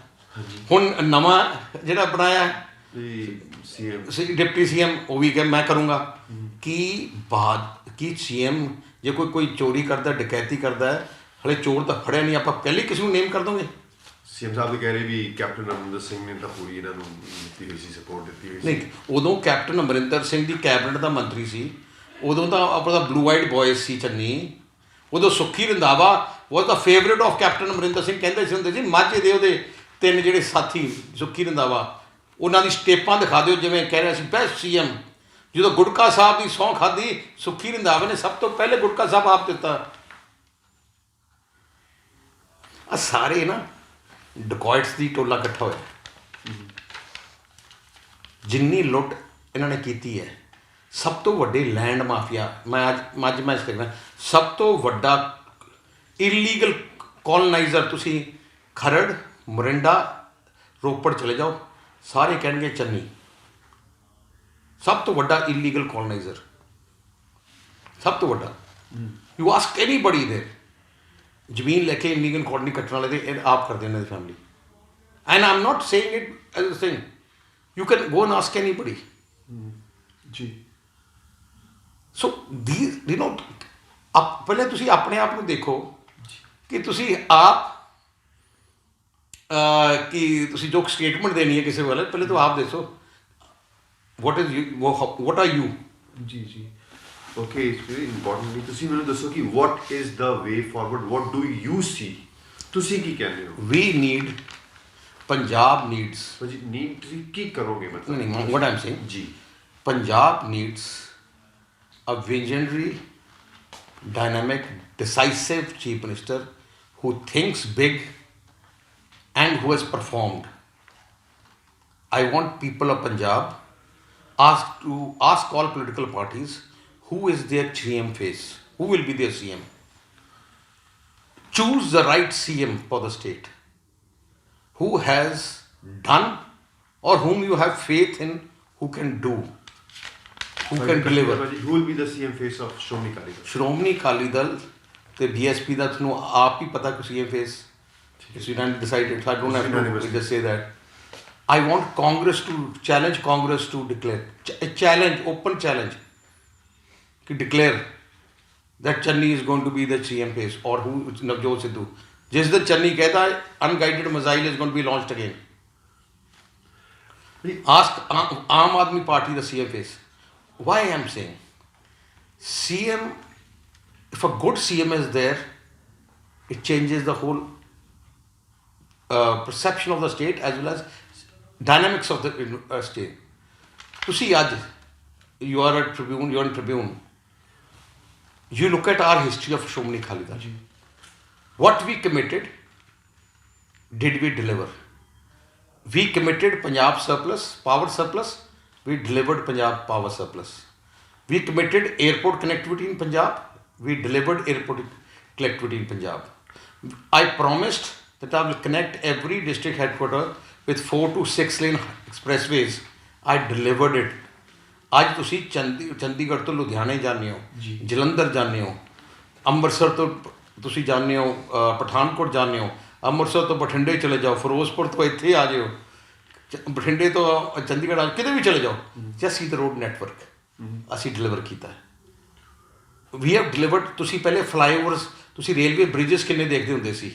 ਹੁਣ ਨਵਾਂ ਜਿਹੜਾ ਬਣਾਇਆ ਡਿਪਟੀ CM, ਉਹ ਵੀ ਕਹੇ ਮੈਂ ਕਰੂੰਗਾ। ਕੀ CM ਜੇ ਕੋਈ ਚੋਰੀ ਕਰਦਾ, ਡਕੈਤੀ ਕਰਦਾ ਹੈ, ਹਲੇ ਚੋਰ ਤਾਂ ਫੜਿਆ ਨਹੀਂ, ਆਪਾਂ ਪਹਿਲੇ ਕਿਸੇ ਨੂੰ ਨੇਮ ਕਰ ਦੋਗੇ? CM ਸਾਹਿਬ ਵੀ ਕਹਿ ਰਹੇ ਵੀ ਕੈਪਟਨ ਅਮਰਿੰਦਰ ਸਿੰਘ ਨੇ ਤਾਂ ਪੂਰੀ ਇਹਨਾਂ ਨੂੰ ਦਿੱਤੀ ਹੋਈ ਸੀ, ਸਪੋਰਟ ਦਿੱਤੀ ਹੋਈ ਸੀ। ਨਹੀਂ, ਉਦੋਂ ਕੈਪਟਨ ਅਮਰਿੰਦਰ ਸਿੰਘ ਦੀ ਕੈਬਨਿਟ ਦਾ ਮੰਤਰੀ ਸੀ, ਉਦੋਂ ਤਾਂ ਆਪਣਾ ਬਲੂ ਆਈਡ ਬॉयਜ਼ ਸੀ ਚੰਨੀ। ਉਦੋਂ Sukhi Randhawa was the favourite of captain Amarinder Singh. ਕਹਿੰਦੇ ਸੀ ਹੁੰਦੇ ਸੀ ਮਾਝੇ ਦੇ ਉਹਦੇ 3 ਜਿਹੜੇ ਸਾਥੀ ਸੁੱਖੀ ਰੰਧਾਵਾ, ਉਹਨਾਂ ਦੀ ਸਟੇਪਾਂ ਦਿਖਾ ਦਿਓ, ਜਿਵੇਂ ਕਹਿ ਰਿਹਾ ਸੀ ਬੈਸਟ CM। ਜਦੋਂ ਗੁਟਕਾ ਸਾਹਿਬ ਦੀ ਸਹੁੰ ਖਾਧੀ, ਸੁੱਖੀ ਰੰਧਾਵਾ ਨੇ ਸਭ ਤੋਂ ਪਹਿਲੇ ਗੁਟਕਾ ਸਾਹਿਬ ਆਪ ਦਿੱਤਾ। ਆ ਸਾਰੇ ਨਾ ਡਕੋਇਟਸ ਦੀ ਟੋਲਾ ਇਕੱਠਾ ਹੋਇਆ। ਜਿੰਨੀ ਲੁੱਟ ਇਹਨਾਂ ਨੇ ਕੀਤੀ ਹੈ, ਸਭ ਤੋਂ ਵੱਡੇ ਲੈਂਡ ਮਾਫੀਆ, ਮੈਂ ਇਸ ਦੇਖਦਾ ਸਭ ਤੋਂ ਵੱਡਾ ਇਲੀਗਲ ਕॉलोनाइजर। ਤੁਸੀਂ ਖਰੜ, ਮੋਰਿੰਡਾ, ਰੋਪੜ ਚਲੇ ਜਾਓ, ਸਾਰੇ ਕਹਿਣਗੇ ਚੰਨੀ ਸਭ ਤੋਂ ਵੱਡਾ ਇਲੀਗਲ ਕॉलोनाइजर, ਸਭ ਤੋਂ ਵੱਡਾ। ਯੂ ਆਸਕ ਐਨੀਬਡੀ ਦੇਰ, ਜ਼ਮੀਨ ਲੈ ਕੇ ਇਲੀਗਲ ਕॉलोनी ਕੱਟਣ ਵਾਲੇ ਤੇ ਆਪ ਕਰਦੇ ਇਹਨਾਂ ਦੀ family. And I am not saying it as a thing, you can go and ask anybody. ਜੀ। ਸੋ ਪਹਿਲੇ ਤੁਸੀਂ ਆਪਣੇ ਆਪ ਨੂੰ ਦੇਖੋ ਕਿ ਤੁਸੀਂ ਆਪ ਕਿ ਤੁਸੀਂ ਜੋ ਸਟੇਟਮੈਂਟ ਦੇਣੀ ਹੈ ਕਿਸੇ ਵੇਲੇ, ਪਹਿਲੇ ਤਾਂ ਆਪ ਦੱਸੋ what are you? ਜੀ ਓਕੇ, ਇਟਸ ਵੈਰੀ ਇੰਪੋਰਟੈਂਟ। ਤੁਸੀਂ ਮੈਨੂੰ ਦੱਸੋ ਕਿ what is the way forward, what do you see? ਤੁਸੀਂ ਕੀ ਕਹਿੰਦੇ ਹੋ? We need, Punjab needs, ਜੀ ਨੀਡ ਤੁਸੀਂ ਕੀ ਕਰੋਗੇ ਮਤਲਬ? ਨਹੀਂ, what I'm saying, ਜੀ, Punjab needs a visionary, dynamic, decisive chief minister who thinks big and who has performed. I want people of Punjab ask all political parties who is their CM face, who will be their CM. Choose the right CM for the state, who has done or whom you have faith in, who can do, who can deliver. Who will be the CM face of Shromani Akali Dal? Shromani Akali Dal ਤੇ BSP ਦਾ ਤੁਹਾਨੂੰ ਆਪ ਹੀ ਪਤਾ ਕਿ CM face. It's unanimously decided, so I don't have to just say that. I want Congress to challenge Congress to declare a challenge, open challenge, to declare that Channi is going to be the CM face, or who Navjot Sidhu. जिस दिन Channi कहता है unguided missile is going to be launched again. Ask Aam Aadmi Party the CM face. Why I am saying CM, if a good CM is there, it changes the whole perception of the state as well as dynamics of the state. ਤੁਸੀਂ ਅੱਜ you are at Tribune, you are in Tribune, you look at our history of Shromani Akali Dal. What we committed, did we deliver? We committed Punjab surplus, power surplus, we delivered Punjab power surplus. We committed airport connectivity in Punjab, we delivered airport connectivity in Punjab. I promised that I will connect every district headquarter with 4 to 6 lane expressways. I delivered it. ਅੱਜ ਤੁਸੀਂ ਚੰਡੀਗੜ੍ਹ ਤੋਂ ਲੁਧਿਆਣੇ ਜਾਂਦੇ ਹੋ, ਜਲੰਧਰ ਜਾਂਦੇ ਹੋ, ਅੰਮ੍ਰਿਤਸਰ ਤੋਂ ਤੁਸੀਂ ਜਾਂਦੇ ਹੋ, ਪਠਾਨਕੋਟ ਜਾਂਦੇ ਹੋ, ਅੰਮ੍ਰਿਤਸਰ ਤੋਂ ਬਠਿੰਡੇ ਚਲੇ ਜਾਓ, ਫਿਰੋਜ਼ਪੁਰ ਤੋਂ ਇੱਥੇ ਆ ਜਾਓ, ਬਠਿੰਡੇ ਤੋਂ ਚੰਡੀਗੜ੍ਹ ਆ ਕਿਤੇ ਵੀ ਚਲੇ ਜਾਓ, just see the road network ਅਸੀਂ ਡਿਲੀਵਰ ਕੀਤਾ ਹੈ। We have delivered. ਤੁਸੀਂ ਪਹਿਲੇ ਫਲਾਈਓਵਰਸ, ਤੁਸੀਂ ਰੇਲਵੇ ਬ੍ਰਿਜਸ ਕਿੰਨੇ ਦੇਖਦੇ ਹੁੰਦੇ ਸੀ?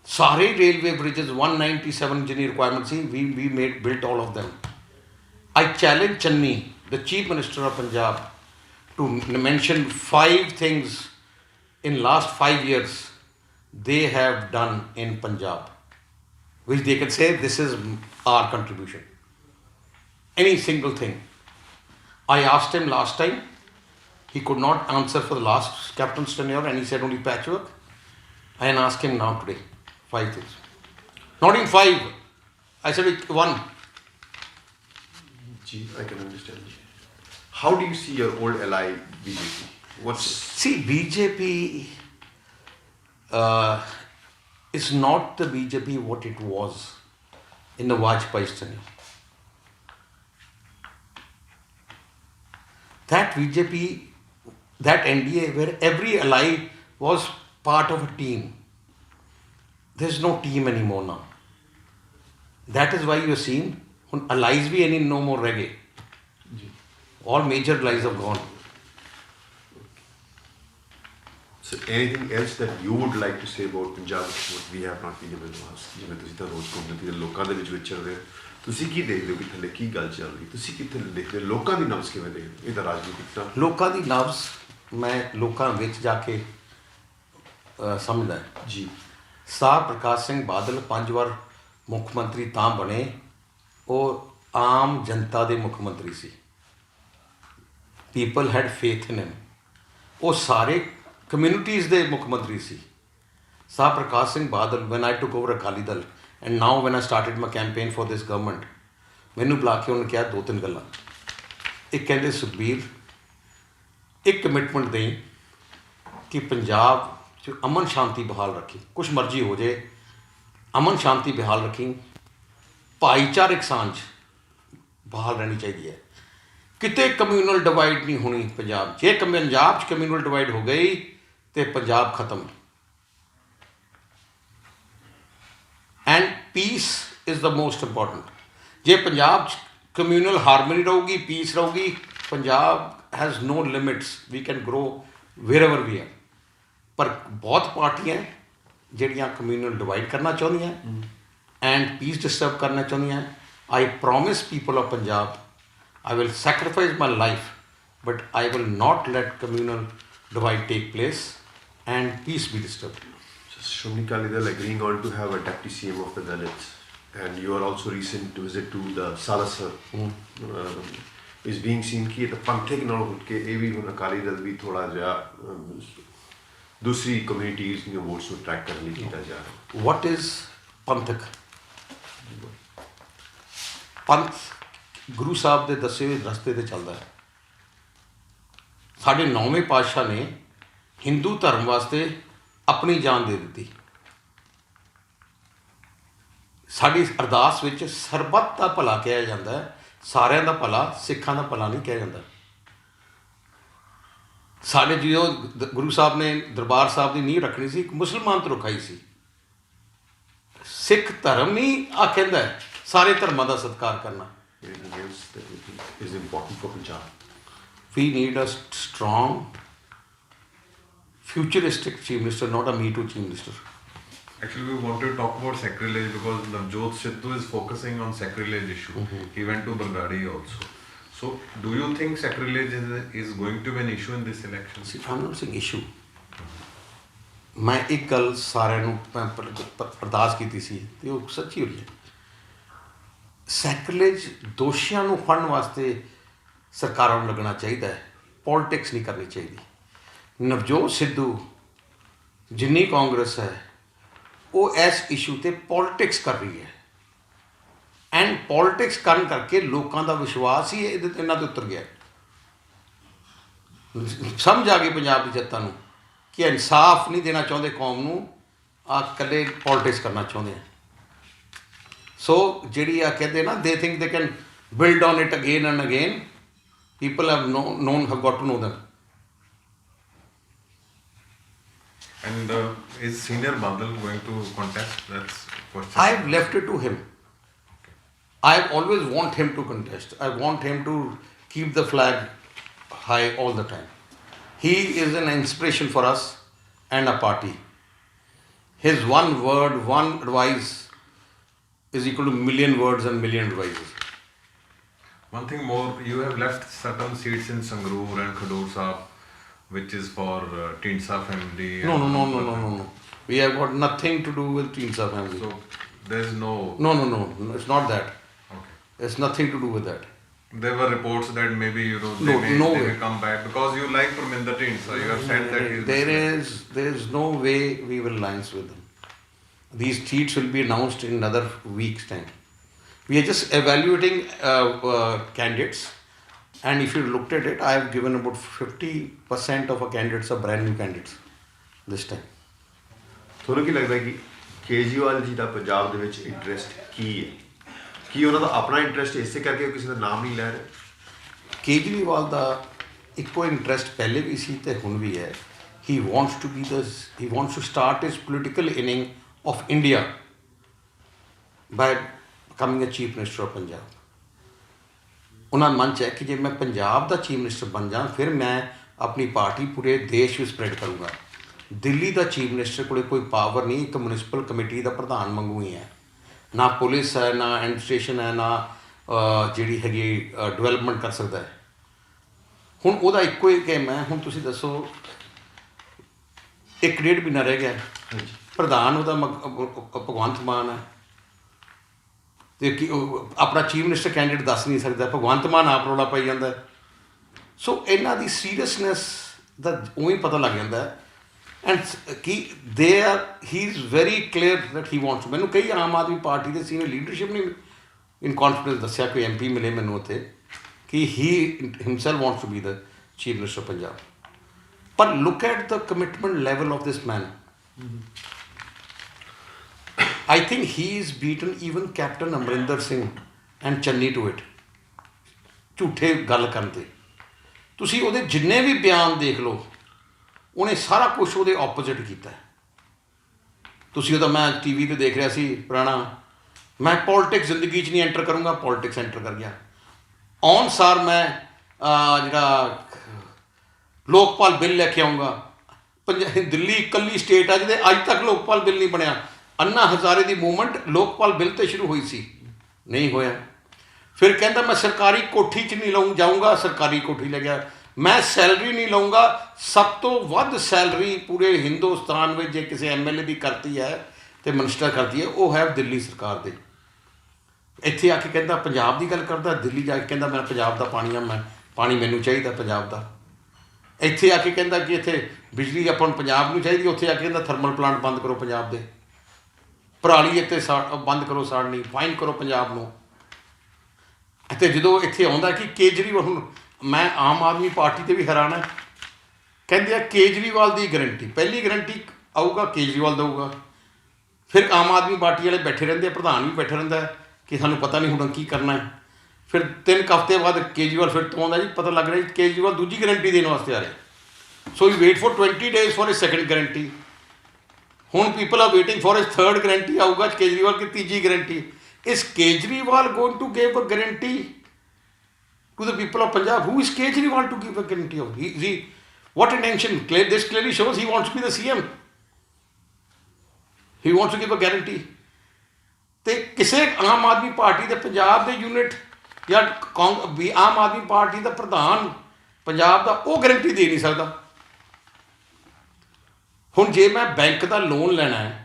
ਸਾਰੇ ਰੇਲਵੇ ਬ੍ਰਿਜਸ 197 ਜਿੰਨੀ ਰਿਕੁਆਇਰਮੈਂਟ ਸੀ, we made built all of them. I challenge Channi, the Chief Minister of Punjab, to mention 5 things in last 5 years they have done in Punjab, which they can say this is our contribution. Any single thing. I asked him last time, he could not answer for the last captain's tenure and he said only patchwork. I asked him now today, 5 things. Not in 5, I said 1. I can understand. How do you see your old ally BJP? See, BJP is not the BJP what it was in the Vajpayee's tenure. That BJP, that NDA, where every ally was part of a team. There's no team anymore now. That is why you're seeing ਹੁਣ allies ਵੀ any no more ਰਹਿ ਗਏ. All major allies have gone. So anything else that you would like to say about Punjab what we have not been able to ask? ਜਿਵੇਂ ਤੁਸੀਂ ਤਾਂ ਰੋਜ਼ ਘੁੰਮਦੇ ਤੇ ਲੋਕਾਂ ਦੇ ਵਿੱਚ ਵਿਚਰ ਰਹੇ ਹੋ, ਤੁਸੀਂ ਕੀ ਦੇਖਦੇ ਹੋ ਕਿ ਥੱਲੇ ਕੀ ਗੱਲ ਚੱਲ ਰਹੀ, ਤੁਸੀਂ ਕਿੱਥੇ ਦੇਖਦੇ ਹੋ, ਲੋਕਾਂ ਦੀ ਨਬਜ਼ ਕਿਵੇਂ ਦੇਖਦੇ ਹੋ? ਇਹ ਤਾਂ ਰਾਜਨੀਤਿਕ ਤਾਂ ਲੋਕਾਂ ਦੀ ਨਬਜ਼ ਮੈਂ ਲੋਕਾਂ ਵਿੱਚ ਜਾ ਕੇ ਸਮਝਦਾ ਜੀ। ਸਰਦਾਰ ਪ੍ਰਕਾਸ਼ ਸਿੰਘ ਬਾਦਲ 5 ਵਾਰ ਮੁੱਖ ਮੰਤਰੀ ਤਾਂ ਬਣੇ, ਉਹ ਆਮ ਜਨਤਾ ਦੇ ਮੁੱਖ ਮੰਤਰੀ ਸੀ। People had faith in him. ਉਹ ਸਾਰੇ ਕਮਿਊਨਿਟੀਜ਼ ਦੇ ਮੁੱਖ ਮੰਤਰੀ ਸੀ। Sardar Parkash Singh Badal when I took over Akali Dal and now when I started my campaign for this government, ਮੈਨੂੰ ਬੁਲਾ ਕੇ ਉਹਨੇ ਕਿਹਾ 2-3 ਗੱਲਾਂ। ਇੱਕ ਕਹਿੰਦੇ ਸੁਖਬੀਰ ਇੱਕ ਕਮਿਟਮੈਂਟ ਦੇਈ ਕਿ ਪੰਜਾਬ 'ਚ ਅਮਨ ਸ਼ਾਂਤੀ ਬਹਾਲ ਰੱਖੀ, ਕੁਛ ਮਰਜ਼ੀ ਹੋ ਜੇ ਅਮਨ ਸ਼ਾਂਤੀ ਬਹਾਲ ਰੱਖੀ, ਭਾਈਚਾਰਕ ਸਾਂਝ ਬਹਾਲ ਰਹਿਣੀ ਚਾਹੀਦੀ ਹੈ, ਕਿਤੇ ਕਮਿਊਨਲ ਡਿਵਾਈਡ ਨਹੀਂ ਹੋਣੀ ਪੰਜਾਬ 'ਚ। ਜੇ ਪੰਜਾਬ 'ਚ ਕਮਿਊਨਲ ਡਿਵਾਈਡ ਹੋ ਗਈ ਤੇ ਪੰਜਾਬ ਖਤਮ। And peace is the most important. ਜੇ ਪੰਜਾਬ 'ਚ ਕਮਿਊਨਲ ਹਾਰਮਨੀ ਰਹੂਗੀ, ਪੀਸ ਰਹੂਗੀ, Punjab has no limits, we can grow wherever we ਹੈ। ਪਰ ਬਹੁਤ ਪਾਰਟੀਆਂ ਜਿਹੜੀਆਂ ਕਮਿਊਨਲ ਡਿਵਾਈਡ ਕਰਨਾ ਚਾਹੁੰਦੀਆਂ and peace disturb करना चाहती हैं. I promise people of Punjab, I will sacrifice my life, but I will not let communal divide take place and peace be disturbed. Shomni Akali Dal agreeing on to have a deputy CM of the Dalits, and you are also recent visit to the Salasar is being seen कि the पंथिक नाल उठ के ये भी हुन अकाली दल भी थोड़ा जा दूसरी communities के वोट्स को ट्रैक करने की किया जा रहा है। What is पंथक? ਪੰਥ ਗੁਰੂ ਸਾਹਿਬ ਦੇ ਦੱਸੇ ਹੋਏ ਰਸਤੇ 'ਤੇ ਚੱਲਦਾ ਹੈ। ਸਾਡੇ 9ਵੇਂ ਪਾਤਸ਼ਾਹ ਨੇ ਹਿੰਦੂ ਧਰਮ ਵਾਸਤੇ ਆਪਣੀ ਜਾਨ ਦੇ ਦਿੱਤੀ। ਸਾਡੀ ਅਰਦਾਸ ਵਿੱਚ ਸਰਬੱਤ ਦਾ ਭਲਾ ਕਿਹਾ ਜਾਂਦਾ ਹੈ, ਸਾਰਿਆਂ ਦਾ ਭਲਾ, ਸਿੱਖਾਂ ਦਾ ਭਲਾ ਨਹੀਂ ਕਿਹਾ ਜਾਂਦਾ। ਸਾਡੇ ਜਦੋਂ ਗੁਰੂ ਸਾਹਿਬ ਨੇ ਦਰਬਾਰ ਸਾਹਿਬ ਦੀ ਨੀਂਹ ਰੱਖਣੀ ਸੀ, ਮੁਸਲਮਾਨ ਤੋਂ ਰੁਕਾਈ ਸੀ। ਸਿੱਖ ਧਰਮ ਨਹੀਂ ਆ ਕਹਿੰਦਾ ਸਾਰੇ ਧਰਮਾਂ ਦਾ ਸਤਿਕਾਰ ਕਰਨਾ। Anything else that you think is important for Punjab? We need a strong, futuristic chief minister, not a Me Too chief minister. Actually, we want to talk about sacrilege because Navjot Sidhu is focusing on sacrilege issue. He went to Bargadi also. So, do you think sacrilege is going to be an issue in this election? See, I'm not saying issue. ਮੈਂ ਇੱਕ ਗੱਲ ਸਾਰਿਆਂ ਨੂੰ ਅਰਦਾਸ ਕੀਤੀ ਸੀ ਤੇ ਉਹ ਸੱਚੀ ਹੋਈ ਹੈ। ਸੈਕਰਿਲੇਜ ਦੋਸ਼ੀਆਂ ਨੂੰ ਫੜਨ ਵਾਸਤੇ ਸਰਕਾਰਾਂ ਨੂੰ ਲੱਗਣਾ ਚਾਹੀਦਾ ਹੈ, ਪੋਲਿਟਿਕਸ ਨਹੀਂ ਕਰਨੀ ਚਾਹੀਦੀ। ਨਵਜੋਤ ਸਿੱਧੂ ਜਿੰਨੀ ਕਾਂਗਰਸ ਹੈ ਉਹ ਇਸ ਇਸ਼ੂ ਤੇ ਪੋਲਿਟਿਕਸ ਕਰ ਰਹੀ ਹੈ ਐਂਡ ਪੋਲਿਟਿਕਸ ਕਰਨ ਕਰਕੇ ਲੋਕਾਂ ਦਾ ਵਿਸ਼ਵਾਸ ਹੀ ਇਹਨਾਂ ਤੇ ਉਤਰ ਗਿਆ। ਸਮਝ ਆ ਗਈ ਪੰਜਾਬ ਦੀ ਜਨਤਾ ਨੂੰ ਕਿ ਇਨਸਾਫ ਨਹੀਂ ਦੇਣਾ ਚਾਹੁੰਦੇ ਕੌਮ ਨੂੰ, ਆ ਇਕੱਲੇ ਪੋਲਿਟਿਕਸ ਕਰਨਾ ਚਾਹੁੰਦੇ ਆ। ਸੋ ਜਿਹੜੀ ਆ ਕਹਿੰਦੇ ਨਾ ਦੇ think they can build on it again and again, people have have got to know them. And is Senior Badal going to contest? That's question. I have left it to him. I have always want him to contest. I want him to keep the flag high all the time. He is an inspiration for us and a party. His one word, one advice is equal to million words and million advices. One thing more, you have left certain seats in Sangrur and Khadur Sahib, which is for Tindsa family. No. We have got nothing to do with Tindsa family. So there is no. No. It's not that. Okay. It's nothing to do with that. There were reports that maybe they may come back because you like Parminder Tindsa. You have said that he is. There is no way we will alliance with them. These seats will be announced in another week's time. We are just evaluating candidates, and if you looked at it, I have given about 50% of our candidates are brand new candidates this time. ਤੁਹਾਨੂੰ ਕੀ ਲੱਗਦਾ ਕਿ ਕੇਜਰੀਵਾਲ ਜੀ ਦਾ ਪੰਜਾਬ ਦੇ ਵਿੱਚ interest ਕੀ ਹੈ? ਕੀ ਉਹਨਾਂ ਦਾ ਆਪਣਾ interest ਇਸੇ ਕਰਕੇ ਉਹ ਕਿਸੇ ਦਾ ਨਾਮ ਨਹੀਂ ਲੈ ਰਹੇ? ਕੇਜਰੀਵਾਲ ਦਾ ਇੱਕੋ ਇੰਟਰਸਟ ਪਹਿਲੇ ਵੀ ਸੀ ਤੇ ਹੁਣ ਵੀ ਹੈ। he wants to start his political inning of India by becoming a chief minister of Punjab. ਉਹਨਾਂ ਮਨ 'ਚ ਹੈ ਕਿ ਜੇ ਮੈਂ ਪੰਜਾਬ ਦਾ ਚੀਫ ਮਿਨਿਸਟਰ ਬਣ ਜਾਂ ਫਿਰ ਮੈਂ ਆਪਣੀ ਪਾਰਟੀ ਪੂਰੇ ਦੇਸ਼ ਵਿੱਚ ਸਪਰੈਡ ਕਰੂੰਗਾ। ਦਿੱਲੀ ਦਾ ਚੀਫ ਮਿਨਿਸਟਰ ਕੋਲ ਕੋਈ ਪਾਵਰ ਨਹੀਂ, ਇੱਕ ਮਿਊਨਿਸਪਲ ਕਮੇਟੀ ਦਾ ਪ੍ਰਧਾਨ ਵਾਂਗੂ ਹੀ ਹੈ। ਨਾ ਪੁਲਿਸ ਹੈ, ਨਾ ਐਡਮਿਨਿਸਟ੍ਰੇਸ਼ਨ ਹੈ, ਨਾ ਜਿਹੜੀ ਹੈਗੀ ਡਿਵੈਲਪਮੈਂਟ ਕਰ ਸਕਦਾ ਹੈ। ਹੁਣ ਉਹਦਾ ਇੱਕੋ ਹੀ ਗੇਮ ਹੈ। ਹੁਣ ਤੁਸੀਂ ਦੱਸੋ 1.5 ਮਹੀਨਾ ਰਹਿ ਗਿਆ, ਪ੍ਰਧਾਨ ਉਹਦਾ ਭਗਵੰਤ ਮਾਨ ਹੈ ਤੇ ਆਪਣਾ ਚੀਫ ਮਿਨਿਸਟਰ ਕੈਂਡੀਡੇਟ ਦੱਸ ਨਹੀਂ ਸਕਦਾ, ਭਗਵੰਤ ਮਾਨ ਆਪ ਰੌਲਾ ਪਾਈ ਜਾਂਦਾ। ਸੋ ਇਹਨਾਂ ਦੀ ਸੀਰੀਅਸਨੈਸ ਦਾ ਉਵੇਂ ਹੀ ਪਤਾ ਲੱਗ ਜਾਂਦਾ ਐਂਡ ਕਿ ਹੀ is very clear that he wants. ਮੈਨੂੰ ਕਈ ਆਮ ਆਦਮੀ ਪਾਰਟੀ ਦੇ ਸੀਨੀਅਰ ਲੀਡਰਸ਼ਿਪ ਨੇ ਇਨ ਕੌਨਫੀਡੈਂਸ ਦੱਸਿਆ, ਕੋਈ MP ਮਿਲੇ ਮੈਨੂੰ ਉੱਥੇ, ਕਿ he himself wants to be the chief minister Punjab. ਪਰ look at the commitment level of this man. I think he is beaten even Captain Amrinder Singh and Channi to it. ਝੂਠੇ ਗੱਲ ਕਰਨ ਤੇ ਤੁਸੀਂ ਉਹਦੇ ਜਿੰਨੇ ਵੀ ਬਿਆਨ ਦੇਖ ਲਓ, ਉਹਨੇ ਸਾਰਾ ਕੁਝ ਉਹਦੇ ਆਪੋਜ਼ਿਟ ਕੀਤਾ। ਤੁਸੀਂ ਉਹਦਾ ਮੈਂ TV ਤੇ ਦੇਖ ਰਿਹਾ ਸੀ ਪੁਰਾਣਾ, ਮੈਂ ਪੋਲਿਟਿਕਸ ਜ਼ਿੰਦਗੀ 'ਚ ਨਹੀਂ ਐਂਟਰ ਕਰੂੰਗਾ, ਪੋਲਿਟਿਕਸ ਐਂਟਰ ਕਰ ਗਿਆ। ਔਨ ਸਾਰ ਮੈਂ ਜਿਹੜਾ ਲੋਕਪਾਲ ਬਿੱਲ ਲੈ ਕੇ ਆਊਂਗਾ। ਦਿੱਲੀ ਇਕੱਲੀ ਸਟੇਟ ਆ ਜਿਹਦੇ ਅੱਜ ਤੱਕ ਲੋਕਪਾਲ ਬਿੱਲ ਨਹੀਂ ਬਣਿਆ। ਅੰਨਾ ਹਜ਼ਾਰੇ ਦੀ ਮੂਵਮੈਂਟ ਲੋਕਪਾਲ ਬਿੱਲ 'ਤੇ ਸ਼ੁਰੂ ਹੋਈ ਸੀ, ਨਹੀਂ ਹੋਇਆ। ਫਿਰ ਕਹਿੰਦਾ ਮੈਂ ਸਰਕਾਰੀ ਕੋਠੀ 'ਚ ਨਹੀਂ ਜਾਊਂਗਾ, ਸਰਕਾਰੀ ਕੋਠੀ ਲੈ ਗਿਆ। ਮੈਂ ਸੈਲਰੀ ਨਹੀਂ ਲਊਂਗਾ, ਸਭ ਤੋਂ ਵੱਧ ਸੈਲਰੀ ਪੂਰੇ ਹਿੰਦੁਸਤਾਨ ਵਿੱਚ ਜੇ ਕਿਸੇ MLA ਦੀ ਕਰਤੀ ਹੈ ਅਤੇ ਮਿਨਿਸਟਰ ਕਰਦੀ ਹੈ, ਉਹ ਹੈ ਦਿੱਲੀ ਸਰਕਾਰ ਦੇ। ਇੱਥੇ ਆ ਕੇ ਕਹਿੰਦਾ ਪੰਜਾਬ ਦੀ ਗੱਲ ਕਰਦਾ, ਦਿੱਲੀ ਜਾ ਕੇ ਕਹਿੰਦਾ ਮੈਂ ਪੰਜਾਬ ਦਾ ਪਾਣੀ ਆ, ਮੈਂ ਪਾਣੀ ਮੈਨੂੰ ਚਾਹੀਦਾ ਪੰਜਾਬ ਦਾ। ਇੱਥੇ ਆ ਕੇ ਕਹਿੰਦਾ ਕਿ ਇੱਥੇ ਬਿਜਲੀ ਆਪਾਂ ਨੂੰ ਪੰਜਾਬ ਨੂੰ ਚਾਹੀਦੀ, ਉੱਥੇ ਆ ਕੇ ਕਹਿੰਦਾ ਥਰਮਲ ਪਲਾਂਟ ਬੰਦ ਕਰੋ ਪੰਜਾਬ ਦੇ, ਪਰਾਲੀ ਇੱਥੇ ਬੰਦ ਕਰੋ ਸਾੜਨੀ, ਫਾਈਨ ਕਰੋ ਪੰਜਾਬ ਨੂੰ। ਅਤੇ ਜਦੋਂ ਇੱਥੇ ਆਉਂਦਾ ਕਿ ਕੇਜਰੀਵਾਲ, ਹੁਣ ਮੈਂ ਆਮ ਆਦਮੀ ਪਾਰਟੀ 'ਤੇ ਵੀ ਹੈਰਾਨ ਹੈ, ਕਹਿੰਦੇ ਆ ਕੇਜਰੀਵਾਲ ਦੀ ਗਰੰਟੀ, ਪਹਿਲੀ ਗਰੰਟੀ ਆਊਗਾ ਕੇਜਰੀਵਾਲ ਦਊਗਾ। ਫਿਰ ਆਮ ਆਦਮੀ ਪਾਰਟੀ ਵਾਲੇ ਬੈਠੇ ਰਹਿੰਦੇ, ਪ੍ਰਧਾਨ ਵੀ ਬੈਠਾ ਰਹਿੰਦਾ ਕਿ ਸਾਨੂੰ ਪਤਾ ਨਹੀਂ ਹੁਣ ਕੀ ਕਰਨਾ ਹੈ। ਫਿਰ 3 ਹਫ਼ਤੇ ਬਾਅਦ ਕੇਜਰੀਵਾਲ ਫਿਰ ਤੋਂ ਆਉਂਦਾ ਜੀ ਪਤਾ ਲੱਗ ਰਿਹਾ ਕੇਜਰੀਵਾਲ ਦੂਜੀ ਗਰੰਟੀ ਦੇਣ ਵਾਸਤੇ ਆ ਰਿਹਾ। So you wait for 20 days for his second guarantee. ਹੁਣ people are waiting for his third guarantee, ਆਊਗਾ ਕੇਜਰੀਵਾਲ ਕੀ ਤੀਜੀ ਗਰੰਟੀ। Is Kejriwal going to give a guarantee to the people of Punjab? Who is Kejriwal to give a guarantee of? What intention? This clearly shows he wants to be the CM. He wants to give a guarantee. ਤੇ ਕਿਸੇ ਆਮ Aadmi party ਦੇ ਪੰਜਾਬ ਦੇ unit ਜਾਂ ਆਮ Aadmi party ਦਾ ਪ੍ਰਧਾਨ ਪੰਜਾਬ ਦਾ ਉਹ guarantee ਦੇ ਨਹੀਂ ਸਕਦਾ। ਹੁਣ ਜੇ ਮੈਂ ਬੈਂਕ ਦਾ ਲੋਨ ਲੈਣਾ ਹੈ,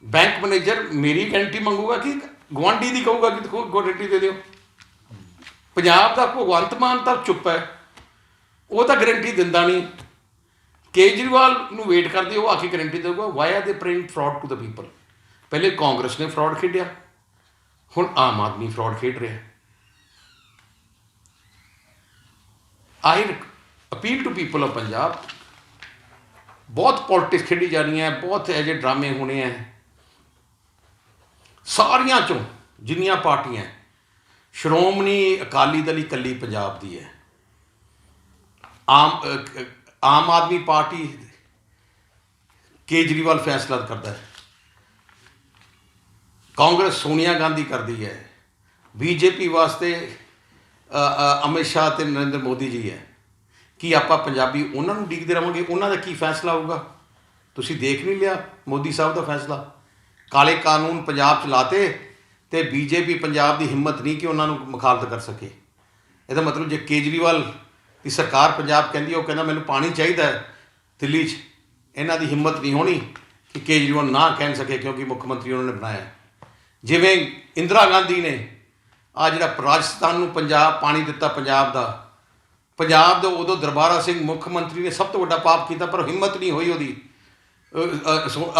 ਬੈਂਕ ਮੈਨੇਜਰ ਮੇਰੀ ਗਾਰੰਟੀ ਮੰਗੂਗਾ ਕਿ ਗੁਆਂਢੀ ਦੀ ਕਹੂਗਾ ਕਿ ਗਾਰੰਟੀ ਦੇ ਦਿਓ। ਪੰਜਾਬ ਦਾ ਭਗਵੰਤ ਮਾਨ ਤਾਂ ਚੁੱਪ ਹੈ, ਉਹ ਤਾਂ ਗਾਰੰਟੀ ਦਿੰਦਾ ਨਹੀਂ। ਕੇਜਰੀਵਾਲ ਨੂੰ ਵੇਟ ਕਰਦੇ, ਉਹ ਆ ਕੇ ਗਰੰਟੀ ਦੇਊਗਾ ਵਾਈ ਆਰ ਦੇ praying fraud to the people. ਪਹਿਲੇ ਕਾਂਗਰਸ ਨੇ ਫਰਾਡ ਖੇਡਿਆ, ਹੁਣ ਆਮ ਆਦਮੀ ਫਰਾਡ ਖੇਡ ਰਿਹਾ। I appeal to people of Punjab, ਬਹੁਤ ਪੋਲਿਟਿਕਸ ਖੇਡੀ ਜਾਣੀ ਹੈ, ਬਹੁਤ ਇਹੋ ਜਿਹੇ ਡਰਾਮੇ ਹੋਣੇ ਹੈ। ਸਾਰੀਆਂ ਚੋਂ ਜਿੰਨੀਆਂ ਪਾਰਟੀਆਂ, ਸ਼੍ਰੋਮਣੀ ਅਕਾਲੀ ਦਲ ਇਕੱਲੀ ਪੰਜਾਬ ਦੀ ਹੈ। ਆਮ ਆਦਮੀ ਪਾਰਟੀ ਕੇਜਰੀਵਾਲ ਫੈਸਲਾ ਕਰਦਾ ਹੈ, ਕਾਂਗਰਸ ਸੋਨੀਆ ਗਾਂਧੀ ਕਰਦੀ ਹੈ, ਬੀਜੇਪੀ ਵਾਸਤੇ ਅਮਿਤ ਸ਼ਾਹ ਅਤੇ ਨਰਿੰਦਰ ਮੋਦੀ ਜੀ ਹੈ। ਕੀ ਆਪਾਂ ਪੰਜਾਬੀ ਉਹਨਾਂ ਨੂੰ ਉਡੀਕਦੇ ਰਹਾਂਗੇ? ਉਹਨਾਂ ਦਾ ਕੀ ਫੈਸਲਾ ਹੋਊਗਾ? ਤੁਸੀਂ ਦੇਖ ਨਹੀਂ ਲਿਆ ਮੋਦੀ ਸਾਹਿਬ ਦਾ ਫੈਸਲਾ? ਕਾਲੇ ਕਾਨੂੰਨ ਪੰਜਾਬ 'ਚ ਲਾਤੇ ਅਤੇ ਬੀਜੇਪੀ ਪੰਜਾਬ ਦੀ ਹਿੰਮਤ ਨਹੀਂ ਕਿ ਉਹਨਾਂ ਨੂੰ ਮੁਖਾਲਫਤ ਕਰ ਸਕੇ। ਇਹਦਾ ਮਤਲਬ ਜੇ ਕੇਜਰੀਵਾਲ ਦੀ ਸਰਕਾਰ ਪੰਜਾਬ ਕਹਿੰਦੀ, ਉਹ ਕਹਿੰਦਾ ਮੈਨੂੰ ਪਾਣੀ ਚਾਹੀਦਾ ਹੈ ਦਿੱਲੀ 'ਚ, ਇਹਨਾਂ ਦੀ ਹਿੰਮਤ ਨਹੀਂ ਹੋਣੀ ਕਿ ਕੇਜਰੀਵਾਲ ਨਾ ਕਹਿ ਸਕੇ, ਕਿਉਂਕਿ ਮੁੱਖ ਮੰਤਰੀ ਉਹਨਾਂ ਨੇ ਬਣਾਇਆ। ਜਿਵੇਂ ਇੰਦਰਾ ਗਾਂਧੀ ਨੇ ਆ ਜਿਹੜਾ ਰਾਜਸਥਾਨ ਨੂੰ ਪਾਣੀ ਦਿੱਤਾ ਪੰਜਾਬ ਦਾ ਉਦੋਂ ਦਰਬਾਰਾ ਸਿੰਘ ਮੁੱਖ ਮੰਤਰੀ ਨੇ ਸਭ ਤੋਂ ਵੱਡਾ ਪਾਪ ਕੀਤਾ, ਪਰ ਹਿੰਮਤ ਨਹੀਂ ਹੋਈ ਉਹਦੀ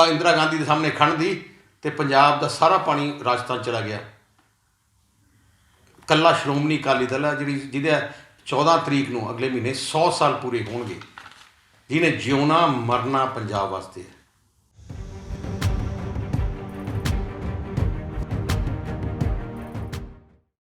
ਇੰਦਰਾ ਗਾਂਧੀ ਦੇ ਸਾਹਮਣੇ ਖੜਨ ਦੀ, ਅਤੇ ਪੰਜਾਬ ਦਾ ਸਾਰਾ ਪਾਣੀ ਰਾਜਸਥਾਨ ਚਲਾ ਗਿਆ। ਇਕੱਲਾ ਸ਼੍ਰੋਮਣੀ ਅਕਾਲੀ ਦਲ ਹੈ ਜਿਹਦੇ 14 ਤਰੀਕ ਨੂੰ ਅਗਲੇ ਮਹੀਨੇ 100 ਸਾਲ ਪੂਰੇ ਹੋਣਗੇ, ਜਿਹਨੇ ਜਿਉਣਾ ਮਰਨਾ ਪੰਜਾਬ ਵਾਸਤੇ ਹੈ।